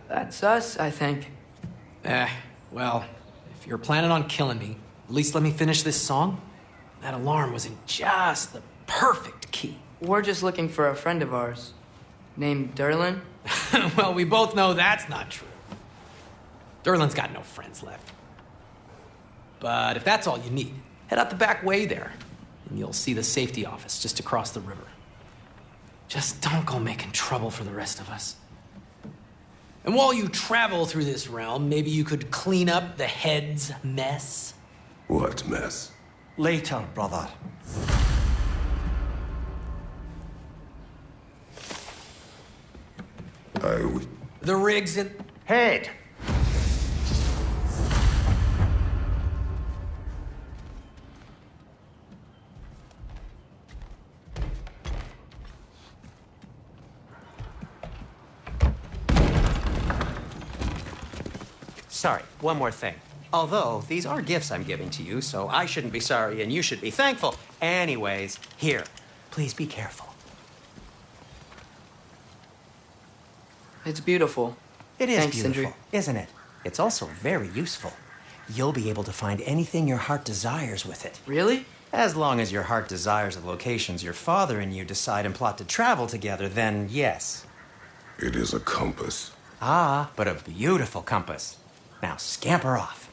Speaker 2: that's us, I think.
Speaker 8: Well, if you're planning on killing me, at least let me finish this song. That alarm was in just the perfect key.
Speaker 2: We're just looking for a friend of ours named Derlin.
Speaker 8: Well, we both know that's not true. Derlin's got no friends left. But if that's all you need, head out the back way there, and you'll see the safety office just across the river. Just don't go making trouble for the rest of us. And while you travel through this realm, maybe you could clean up the head's mess.
Speaker 1: What mess?
Speaker 3: Later, brother.
Speaker 8: The rig's in...
Speaker 3: Head!
Speaker 5: Sorry, one more thing. Although, these are gifts I'm giving to you, so I shouldn't be sorry and you should be thankful. Anyways, here, please be careful.
Speaker 2: It's beautiful.
Speaker 5: It is
Speaker 2: Thanks,
Speaker 5: beautiful,
Speaker 2: Sindri.
Speaker 5: isn't it? It's also very useful. You'll be able to find anything your heart desires with it.
Speaker 2: Really?
Speaker 5: As long as your heart desires the locations your father and you decide and plot to travel together, then yes.
Speaker 1: It is a compass.
Speaker 5: Ah, but a beautiful compass. Now scamper off.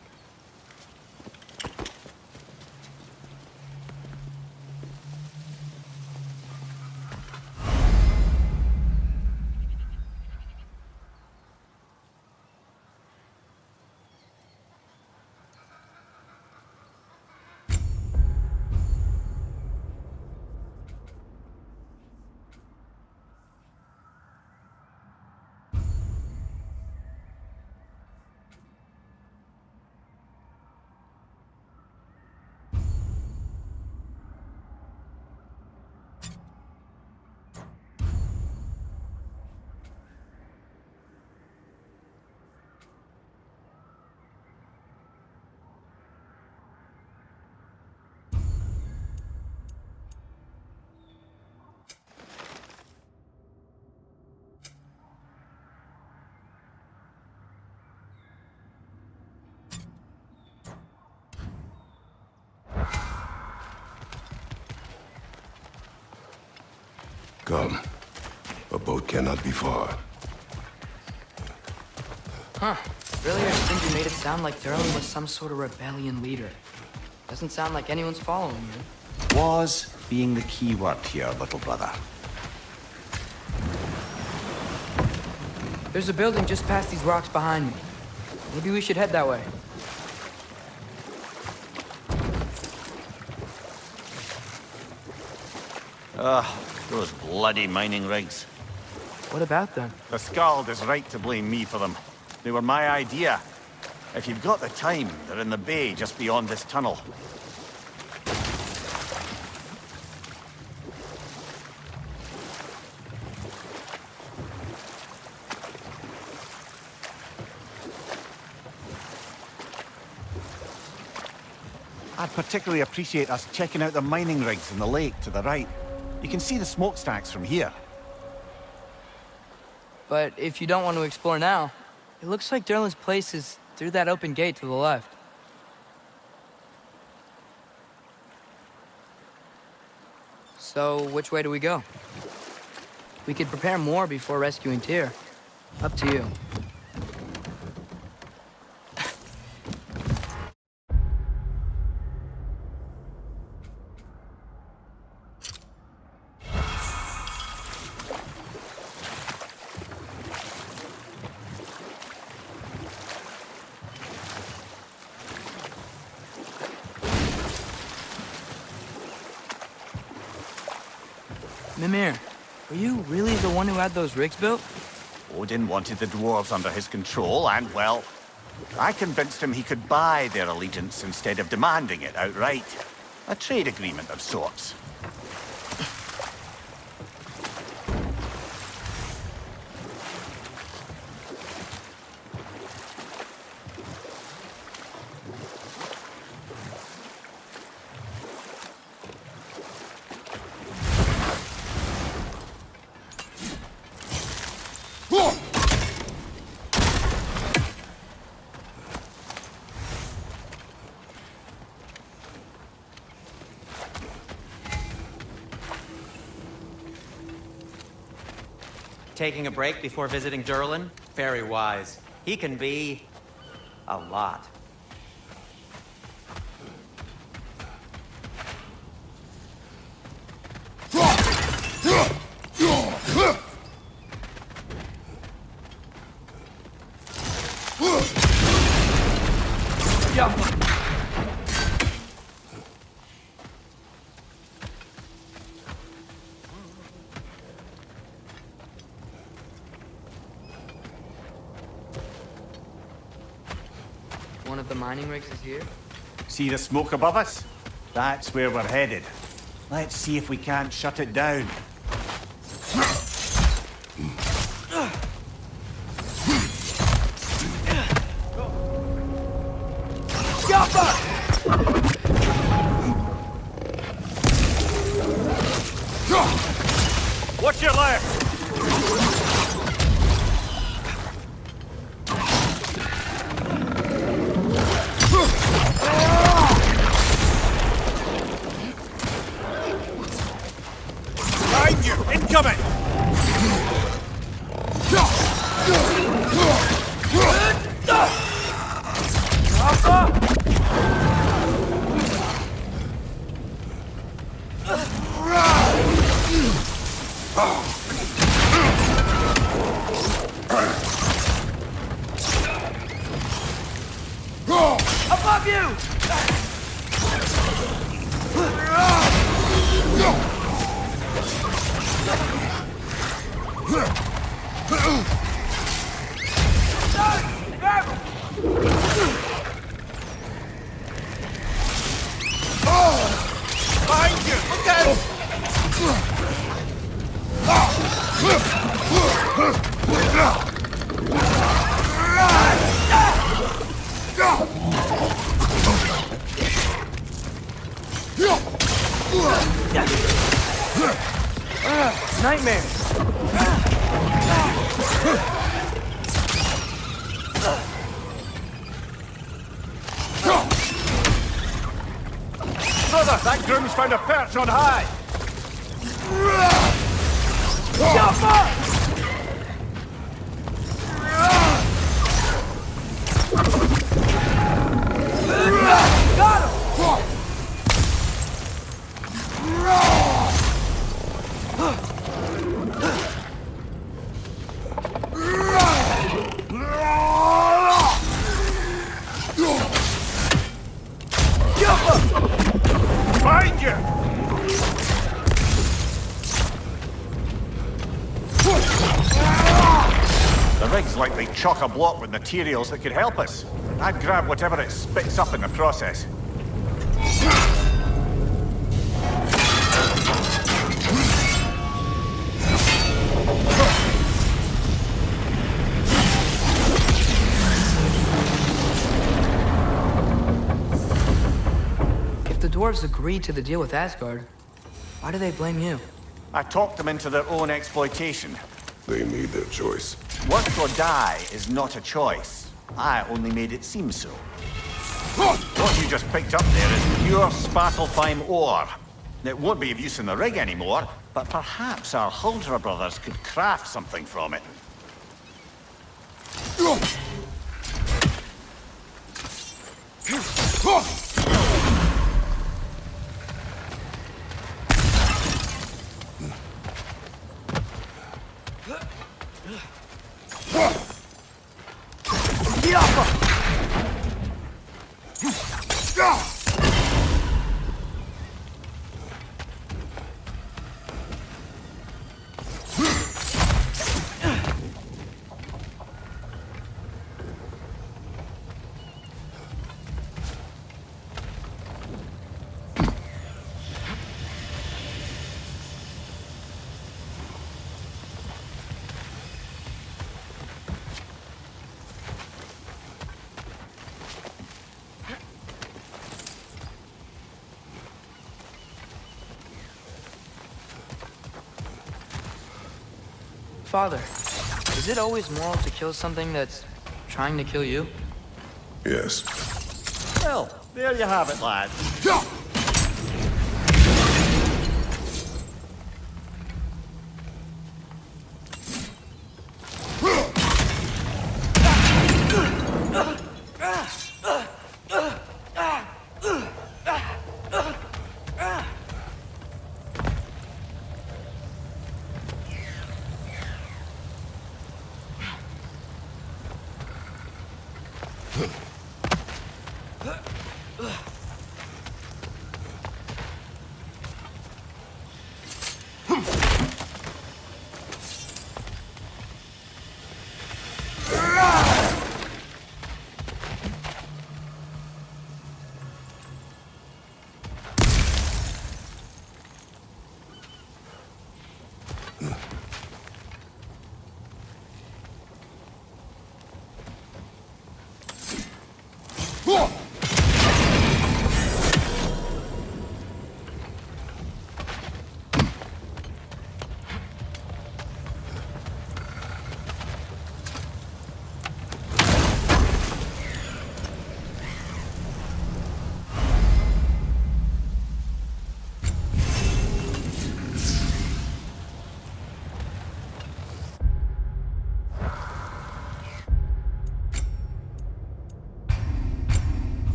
Speaker 1: Come. A boat cannot be far.
Speaker 2: Huh. Earlier, Sindri made it sound like Derlin was some sort of rebellion leader. Doesn't sound like anyone's following him.
Speaker 3: Was being the key word here, little brother.
Speaker 2: There's a building just past these rocks behind me. Maybe we should head that way.
Speaker 3: Those bloody mining rigs.
Speaker 2: What about them?
Speaker 3: The Skald is right to blame me for them. They were my idea. If you've got the time, they're in the bay just beyond this tunnel. I'd particularly appreciate us checking out the mining rigs in the lake to the right. You can see the smokestacks from here.
Speaker 2: But if you don't want to explore now, it looks like Derlin's place is through that open gate to the left. So, which way do we go? We could prepare more before rescuing Tyr. Up to you. Mimir, are you really the one who had those rigs built?
Speaker 4: Odin wanted the dwarves under his control, and, well, I convinced him he could buy their allegiance instead of demanding it outright. A trade agreement of sorts.
Speaker 5: Taking a break before visiting Durlin? Very wise. He can be... a lot.
Speaker 2: One of the mining rigs is here?
Speaker 4: See the smoke above us? That's where we're headed. Let's see if we can't shut it down.
Speaker 3: Watch your left! Behind you! Incoming!
Speaker 2: Above you!
Speaker 3: Behind you! Look out!
Speaker 2: Nightmare!
Speaker 3: Brother, that groom's found a perch on high!
Speaker 2: Got him!
Speaker 3: Behind you!
Speaker 4: The rig's likely chock-a-block with materials that could help us. I'd grab whatever it spits up in the process.
Speaker 2: If the dwarves agreed to the deal with Asgard, why do they blame you?
Speaker 4: I talked them into their own exploitation.
Speaker 1: They made their choice.
Speaker 4: Work or die is not a choice. I only made it seem so. What you just picked up there is pure Svartalfheim ore. It won't be of use in the rig anymore, but perhaps our Huldra brothers could craft something from it.
Speaker 2: Father, is it always moral to kill something that's trying to kill you?
Speaker 1: Yes.
Speaker 3: Well, there you have it, lads.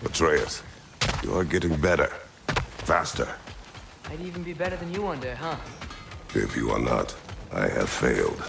Speaker 1: Atreus, you are getting better. Faster.
Speaker 2: Might even be better than you one day, huh?
Speaker 1: If you are not, I have failed.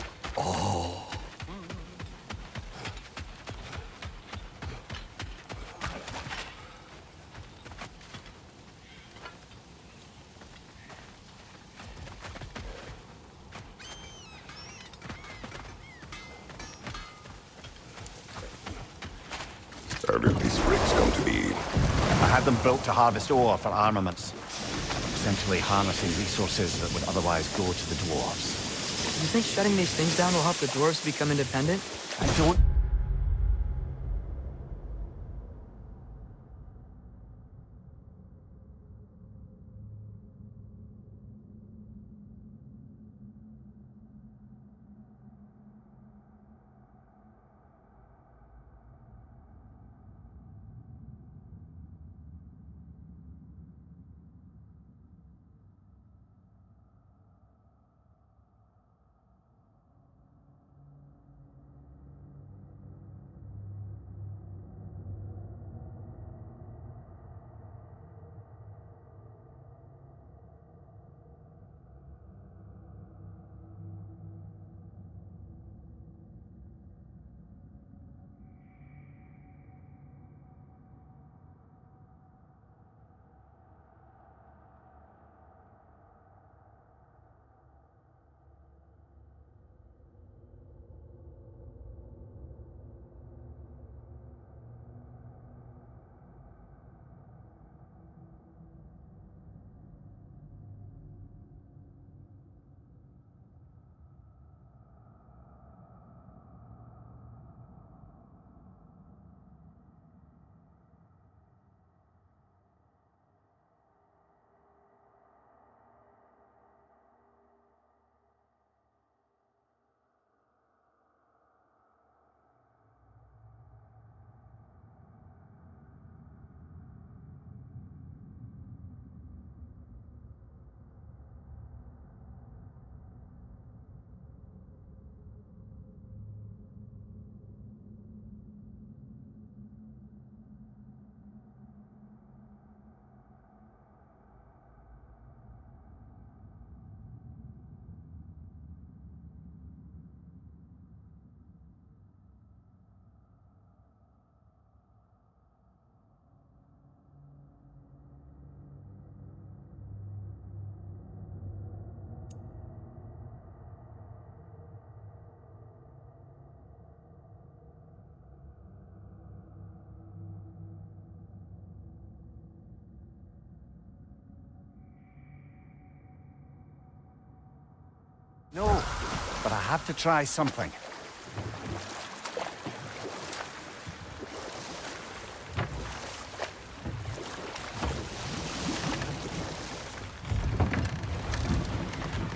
Speaker 1: How did these rigs come to be?
Speaker 4: I had them built to harvest ore for armaments. Essentially harnessing resources that would otherwise go to the dwarves.
Speaker 2: You think shutting these things down will help the dwarves become independent?
Speaker 4: I don't... No, but I have to try something.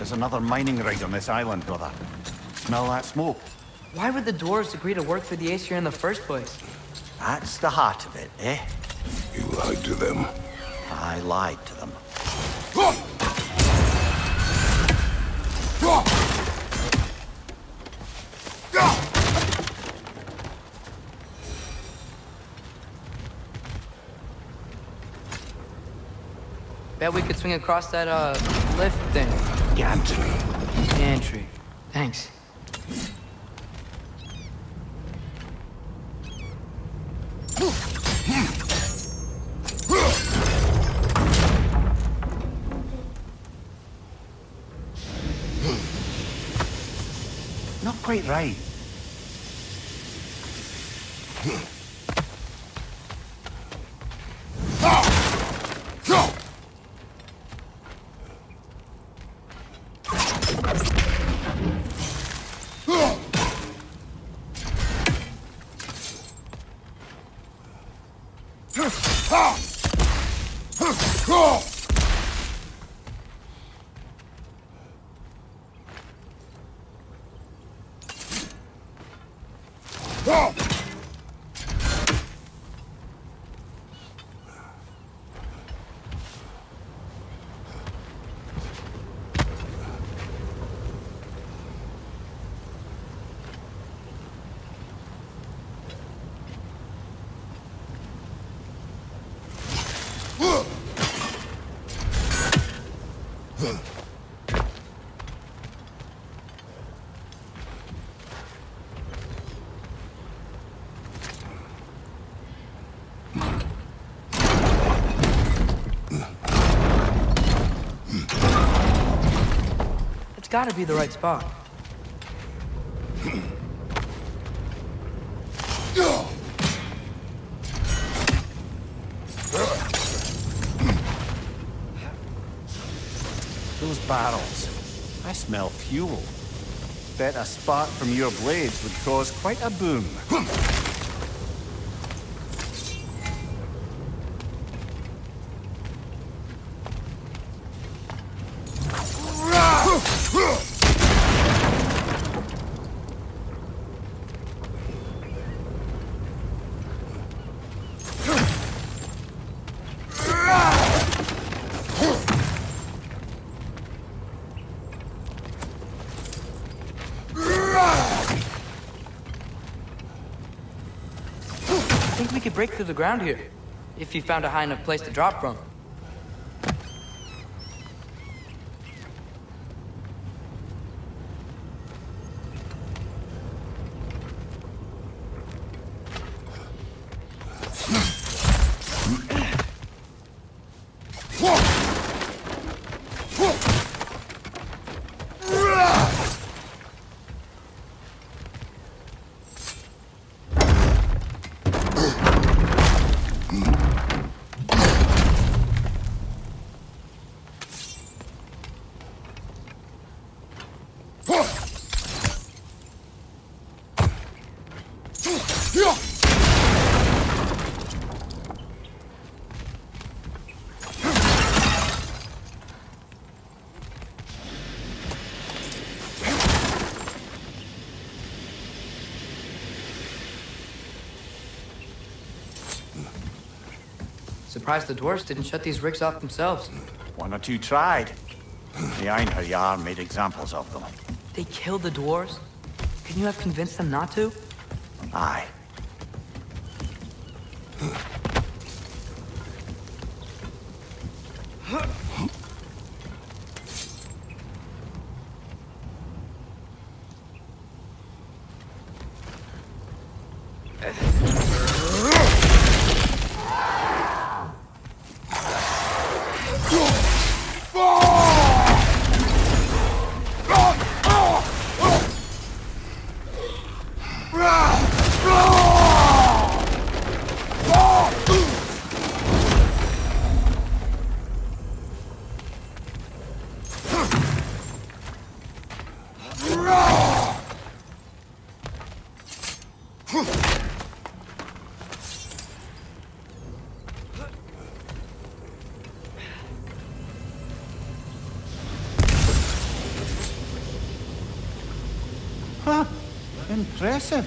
Speaker 3: There's another mining rig on this island, brother. Smell that smoke?
Speaker 2: Why would the Dwarves agree to work for the Aesir in the first place?
Speaker 3: That's the heart of it, eh?
Speaker 1: You lied to them.
Speaker 3: I lied to them.
Speaker 2: Bet we could swing across that, lift thing.
Speaker 3: Gantry.
Speaker 2: Gantry. Thanks.
Speaker 3: Not quite right.
Speaker 2: It's gotta be the right spot.
Speaker 3: Those barrels. I smell fuel. Bet a spark from your blades would cause quite a boom.
Speaker 2: I think we could break through the ground here, if you found a high enough place to drop from. Surprised the Dwarves didn't shut these rigs off themselves.
Speaker 3: One or two tried. The Einherjar made examples of them.
Speaker 2: They killed the Dwarves? Couldn't you have convinced them not to?
Speaker 3: Aye.
Speaker 1: Ah!
Speaker 3: Impressive.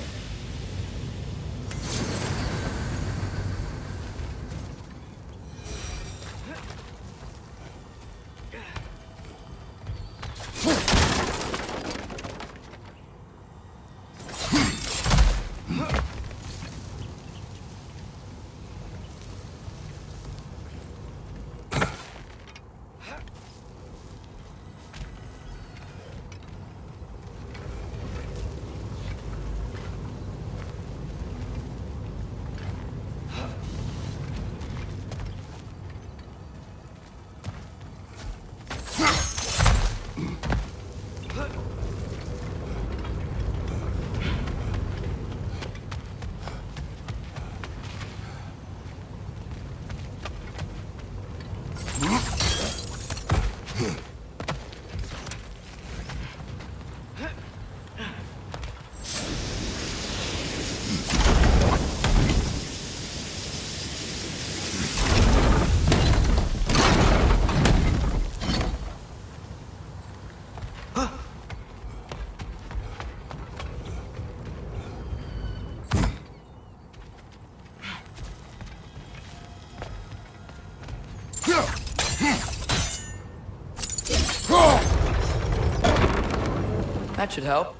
Speaker 2: That should help.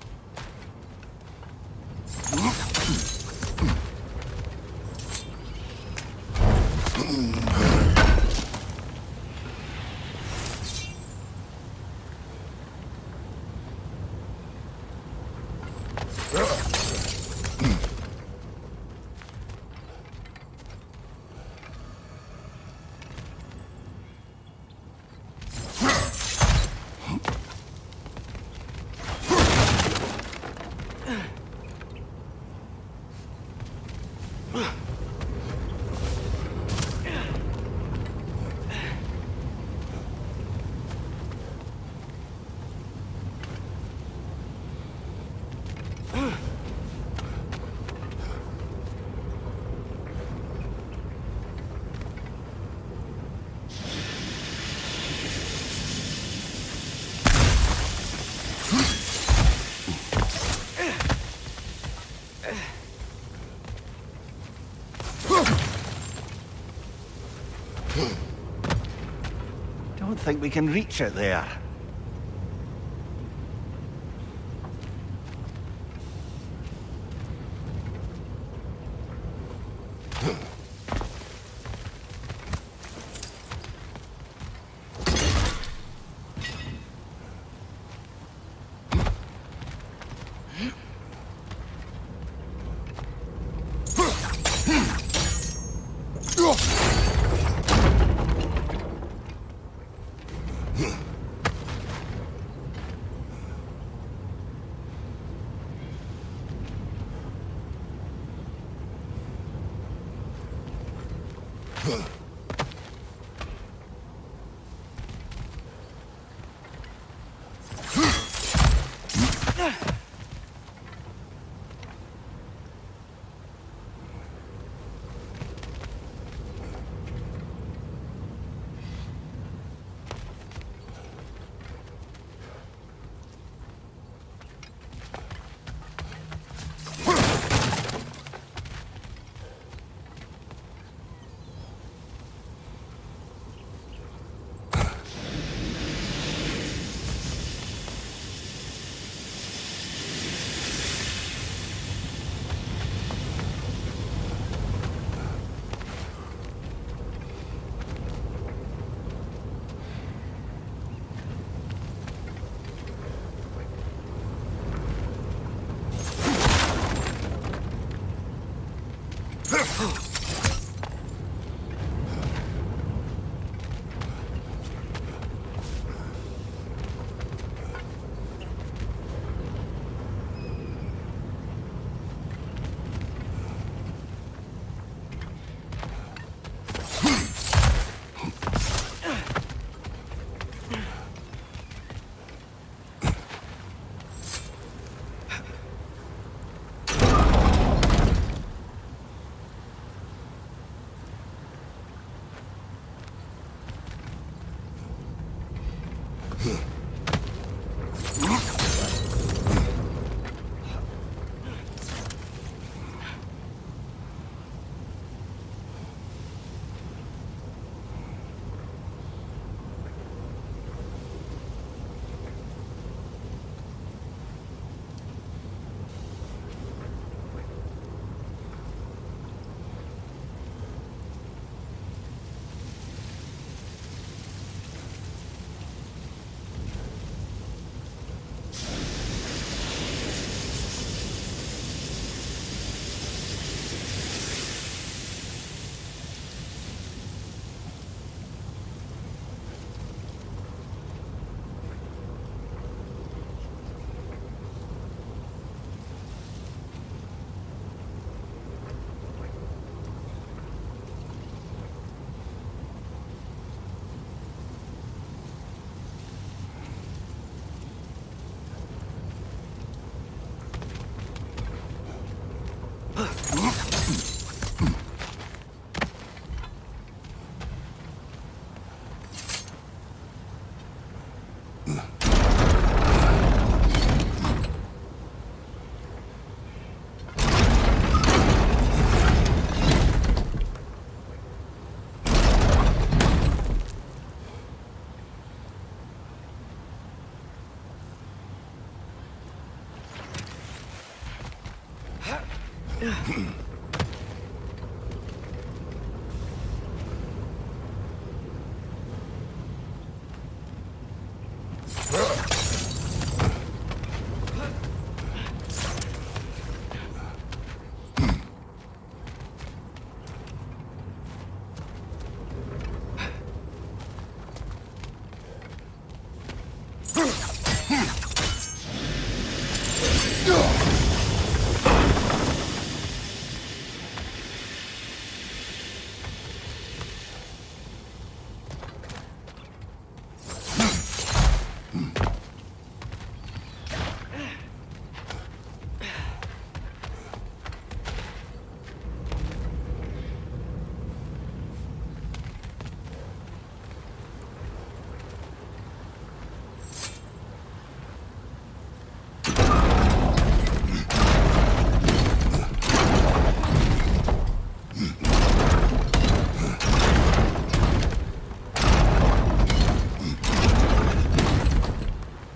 Speaker 3: Don't think we can reach it there.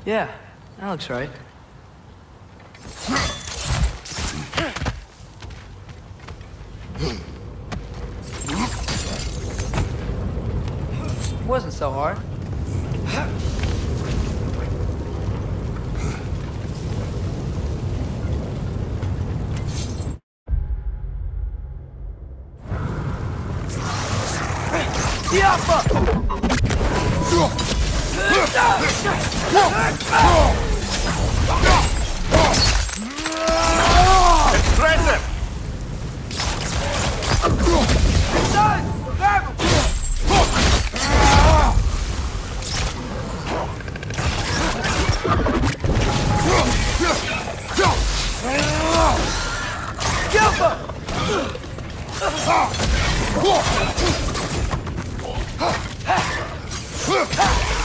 Speaker 2: Yeah, that looks right. Wasn't so hard.
Speaker 3: Impressive!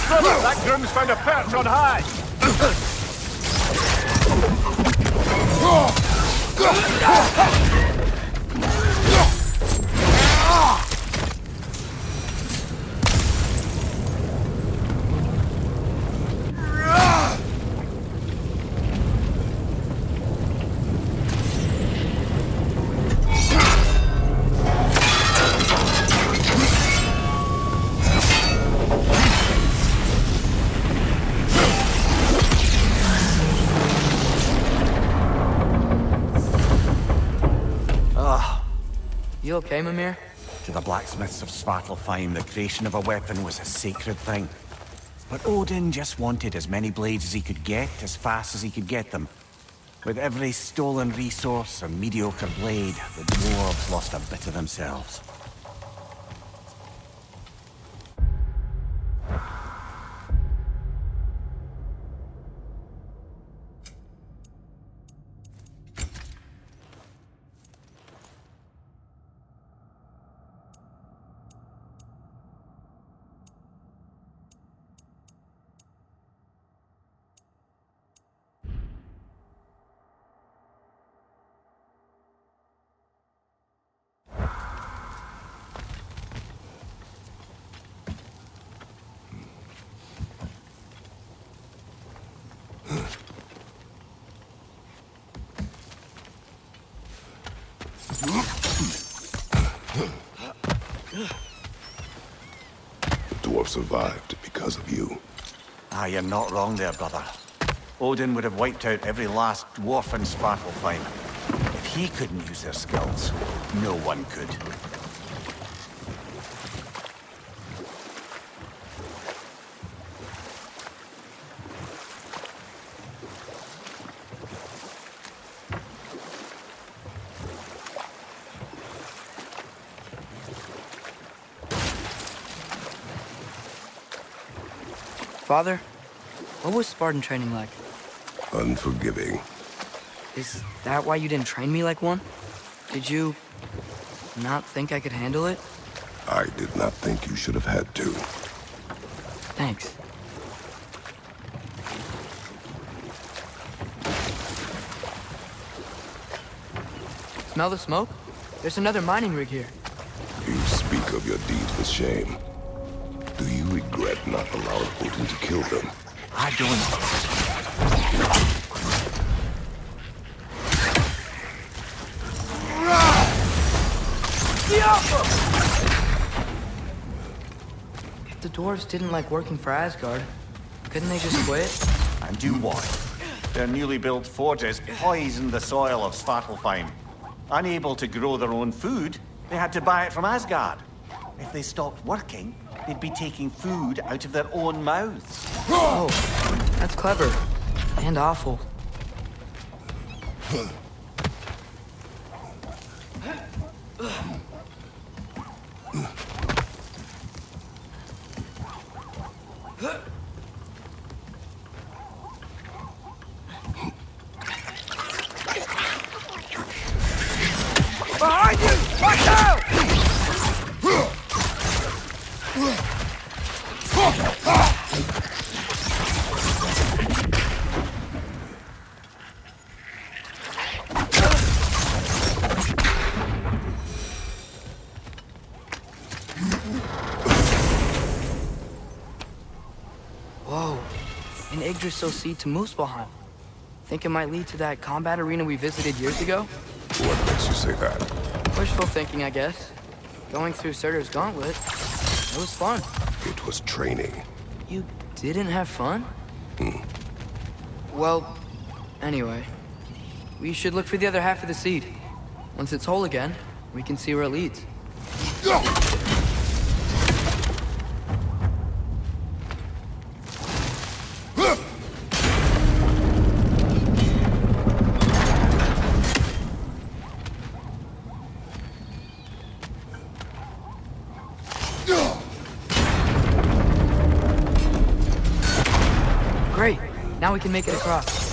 Speaker 3: Brother, that groom's found a perch on high!
Speaker 2: You okay, Mimir?
Speaker 3: To the blacksmiths of Svartalfheim, the creation of a weapon was a sacred thing. But Odin just wanted as many blades as he could get, as fast as he could get them. With every stolen resource or mediocre blade, the dwarves lost a bit of themselves.
Speaker 1: The dwarf survived because of you.
Speaker 3: Ah, you're not wrong there, brother. Odin would have wiped out every last dwarf in Svartalfheim. If he couldn't use their skills, no one could.
Speaker 2: Father, what was Spartan training like?
Speaker 1: Unforgiving.
Speaker 2: Is that why you didn't train me like one? Did you not think I could handle it?
Speaker 1: I did not think you should have had to.
Speaker 2: Thanks. Smell the smoke? There's another mining rig here.
Speaker 1: You speak of your deeds with shame. Do you regret not allowing Odin to kill them?
Speaker 3: I don't.
Speaker 2: If the dwarves didn't like working for Asgard, couldn't they just quit?
Speaker 4: And do what? Their newly built forges poisoned the soil of Svartalfheim. Unable to grow their own food, they had to buy it from Asgard. If they stopped working, they'd be taking food out of their own mouths.
Speaker 2: Oh, that's clever. And awful. Behind you! Watch out! Whoa, an Yggdrasil seed to Muspelheim. Think it might lead to that combat arena we visited years ago?
Speaker 1: What makes you say that?
Speaker 2: Wishful thinking, I guess. Going through Surtur's gauntlet, it was fun.
Speaker 1: It was training.
Speaker 2: You didn't have fun? Well, anyway, we should look for the other half of the seed. Once it's whole again, we can see where it leads. Great. Now we can make it across.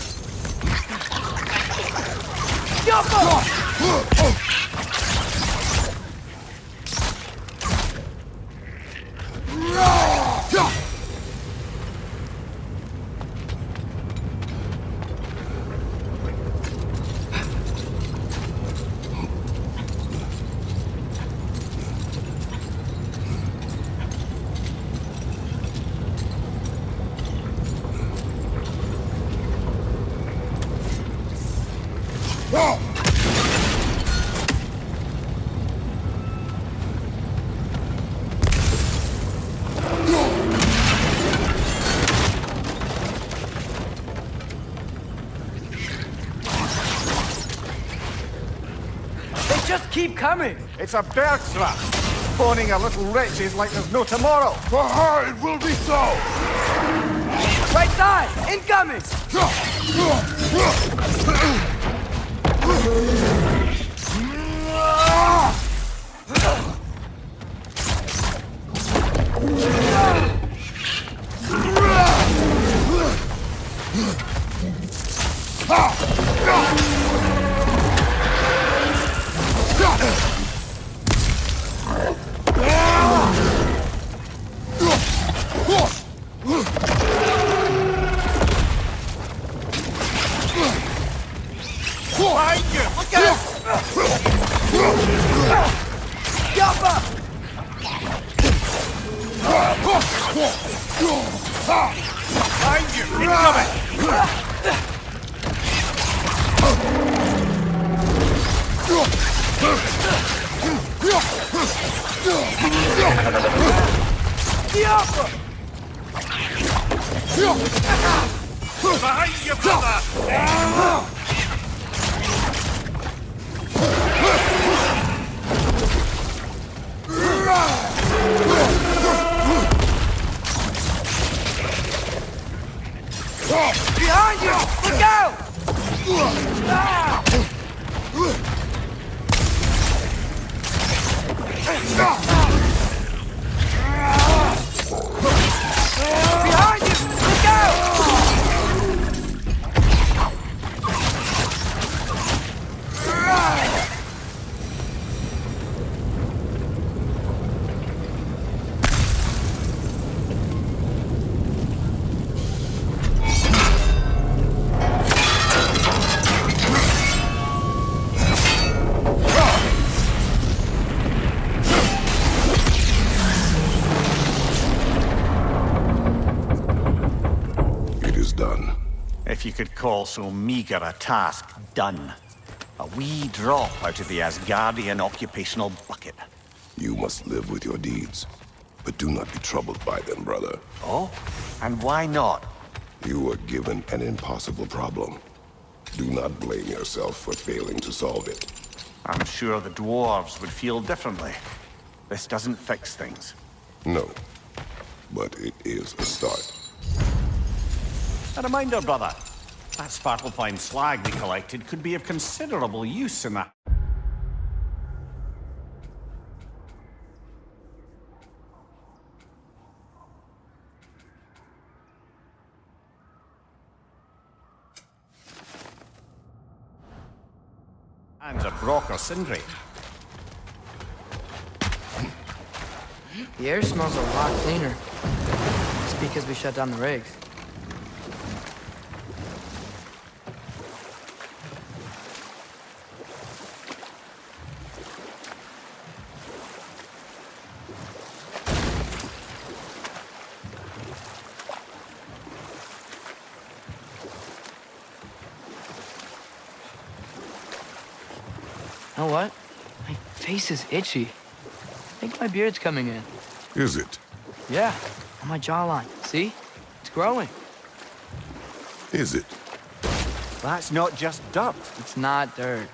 Speaker 2: Just keep coming!
Speaker 4: It's a bear trap! Spawning a little wretches like there's no tomorrow!
Speaker 1: For her, it will be so!
Speaker 2: Right side! Incoming!
Speaker 4: Behind you! Look out!
Speaker 2: Yappa!
Speaker 4: Behind you! Incoming!
Speaker 2: Yappa!
Speaker 4: Behind you, brother!
Speaker 2: Behind you! Look out! Behind you! Look out!
Speaker 1: It is done.
Speaker 4: If you could call so meager a task done.
Speaker 3: A wee drop out of the Asgardian occupational bucket.
Speaker 1: You must live with your deeds, but do not be troubled by them, brother.
Speaker 3: Oh? And why not?
Speaker 1: You were given an impossible problem. Do not blame yourself for failing to solve it.
Speaker 3: I'm sure the dwarves would feel differently. This doesn't fix things.
Speaker 1: No, but it is a start.
Speaker 4: A reminder, brother. That Svartalfheim slag we collected could be of considerable use in that. Hands of Brock or Sindri.
Speaker 2: The air smells a lot cleaner. It's because we shut down the rigs. You know what? My face is itchy. I think my beard's coming in.
Speaker 1: Is it?
Speaker 2: Yeah, on my jawline. See? It's growing.
Speaker 1: Is it?
Speaker 4: That's not just dirt.
Speaker 2: It's not dirt.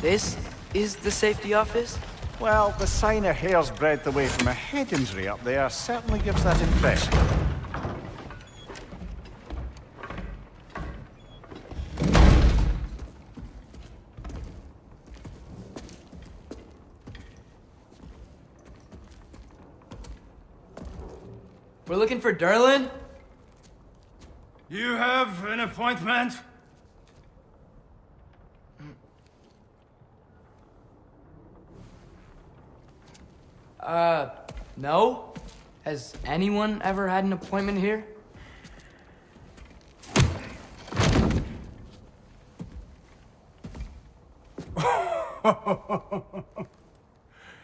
Speaker 2: This is the safety office?
Speaker 4: Well, the sign a hair's breadth away from a head injury up there certainly gives that impression.
Speaker 2: We're looking for Durlin?
Speaker 7: You have an appointment?
Speaker 2: No? Has anyone ever had an appointment here?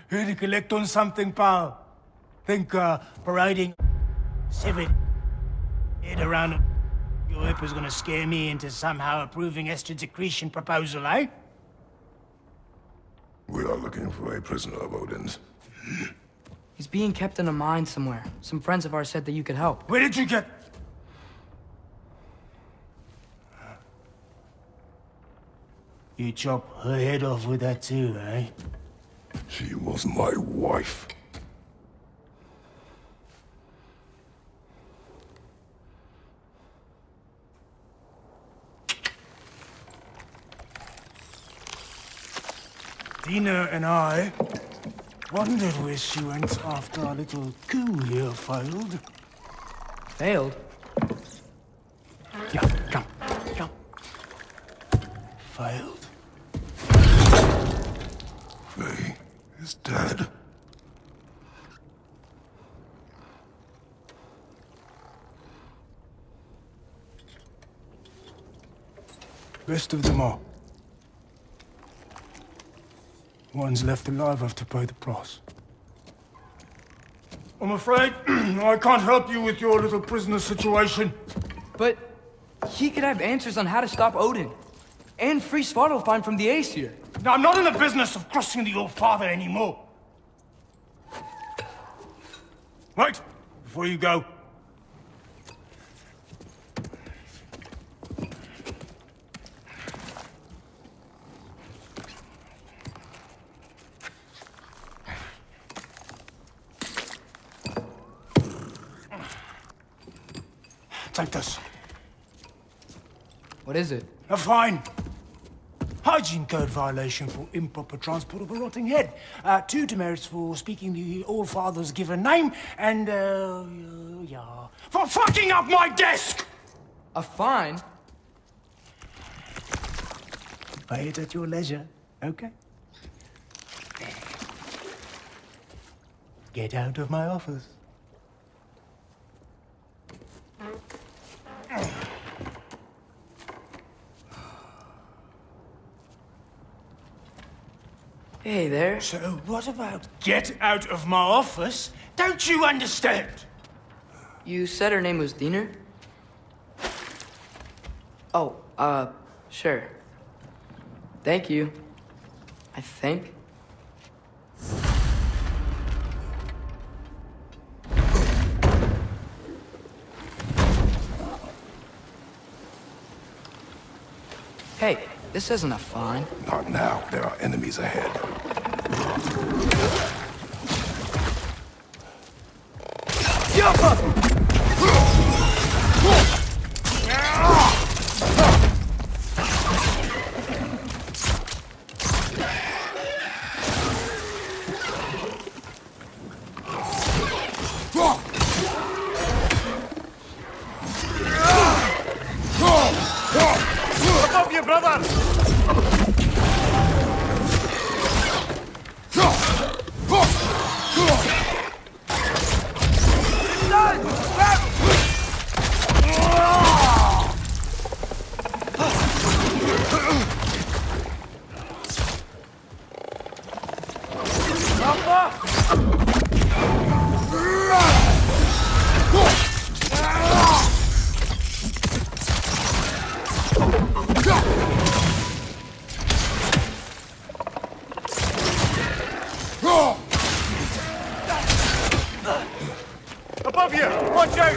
Speaker 9: Here to collect on something, pal. Think, parading civic head around your hip is gonna scare me into somehow approving Esther's accretion proposal, eh?
Speaker 1: We are looking for a prisoner of Odin's.
Speaker 2: He's being kept in a mine somewhere. Some friends of ours said that you could help.
Speaker 9: Where did you get... You chop her head off with that too, eh?
Speaker 1: She was my wife.
Speaker 9: Dina and I wondered where she went after our little coup here failed.
Speaker 2: Failed?
Speaker 9: Yeah, come. Failed.
Speaker 1: Faye is dead.
Speaker 9: Best of them all. Ones left alive have to pay the price. I'm afraid I can't help you with your little prisoner situation.
Speaker 2: But he could have answers on how to stop Odin. And free Svartalfheim from the Aesir.
Speaker 9: Now, I'm not in the business of crossing the old father anymore. Right, before you go. Take this.
Speaker 2: What is it?
Speaker 9: A fine. Hygiene code violation for improper transport of a rotting head. 2 demerits for speaking the All-Father's given name, and, yeah, for fucking up my desk!
Speaker 2: A fine?
Speaker 9: Pay it at your leisure, okay? Get out of my office.
Speaker 2: Hey there.
Speaker 9: So what about get out of my office Don't you understand?
Speaker 2: You said her name was Diener? Oh, sure. Thank you. I think. Hey, this isn't a fine.
Speaker 1: Not now. There are enemies ahead.
Speaker 4: Above you, brother! Above you! Watch out!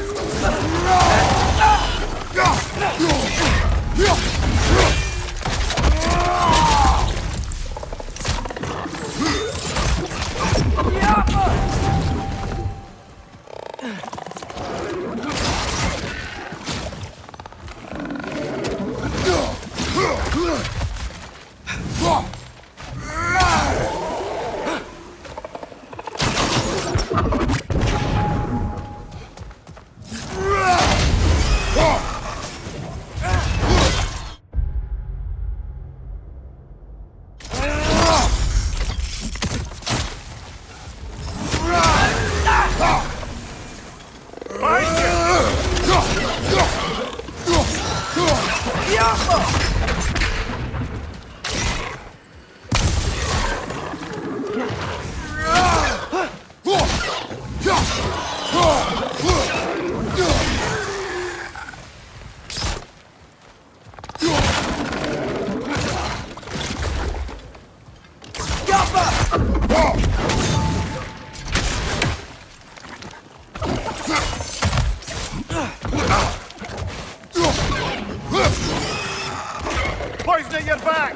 Speaker 4: Poison at your back!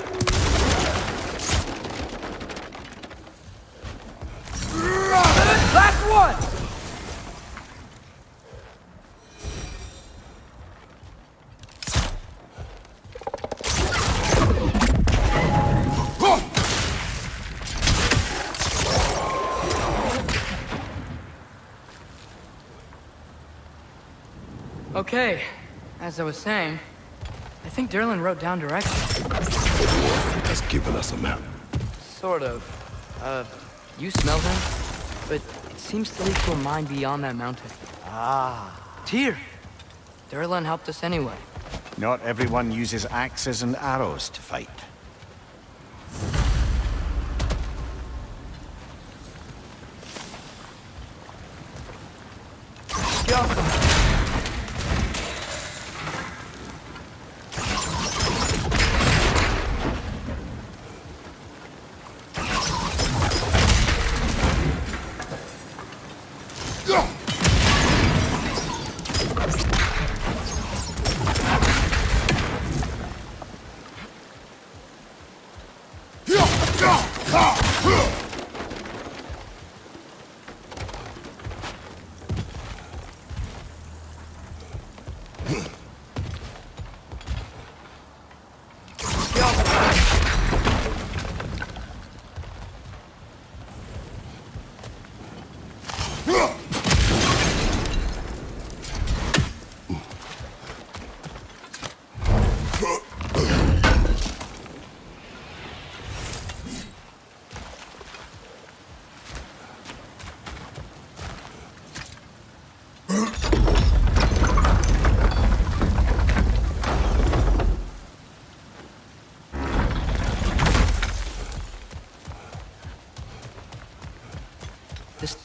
Speaker 2: Last one! Okay, as I was saying, I think Derlin wrote down directions.
Speaker 1: Has given us a map.
Speaker 2: Sort of. You smell him? But it seems to lead to a mine beyond that mountain.
Speaker 3: Ah.
Speaker 2: Tyr! Derlin helped us anyway.
Speaker 3: Not everyone uses axes and arrows to fight.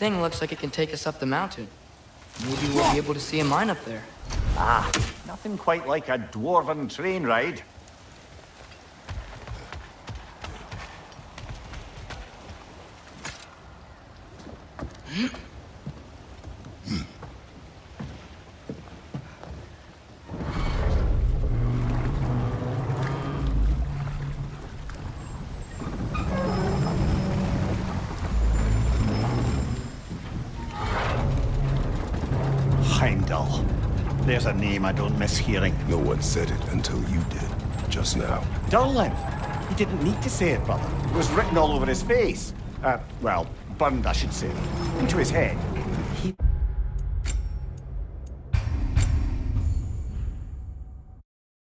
Speaker 2: thing looks like it can take us up the mountain. Maybe we'll be able to see a mine up there.
Speaker 4: Ah, nothing quite like a dwarven train ride. Heimdall. There's a name I don't miss hearing.
Speaker 1: No one said it until you did, just now.
Speaker 4: Durlin! He didn't need to say it, brother. It was written all over his face. Well, burned, I should say. Into his head.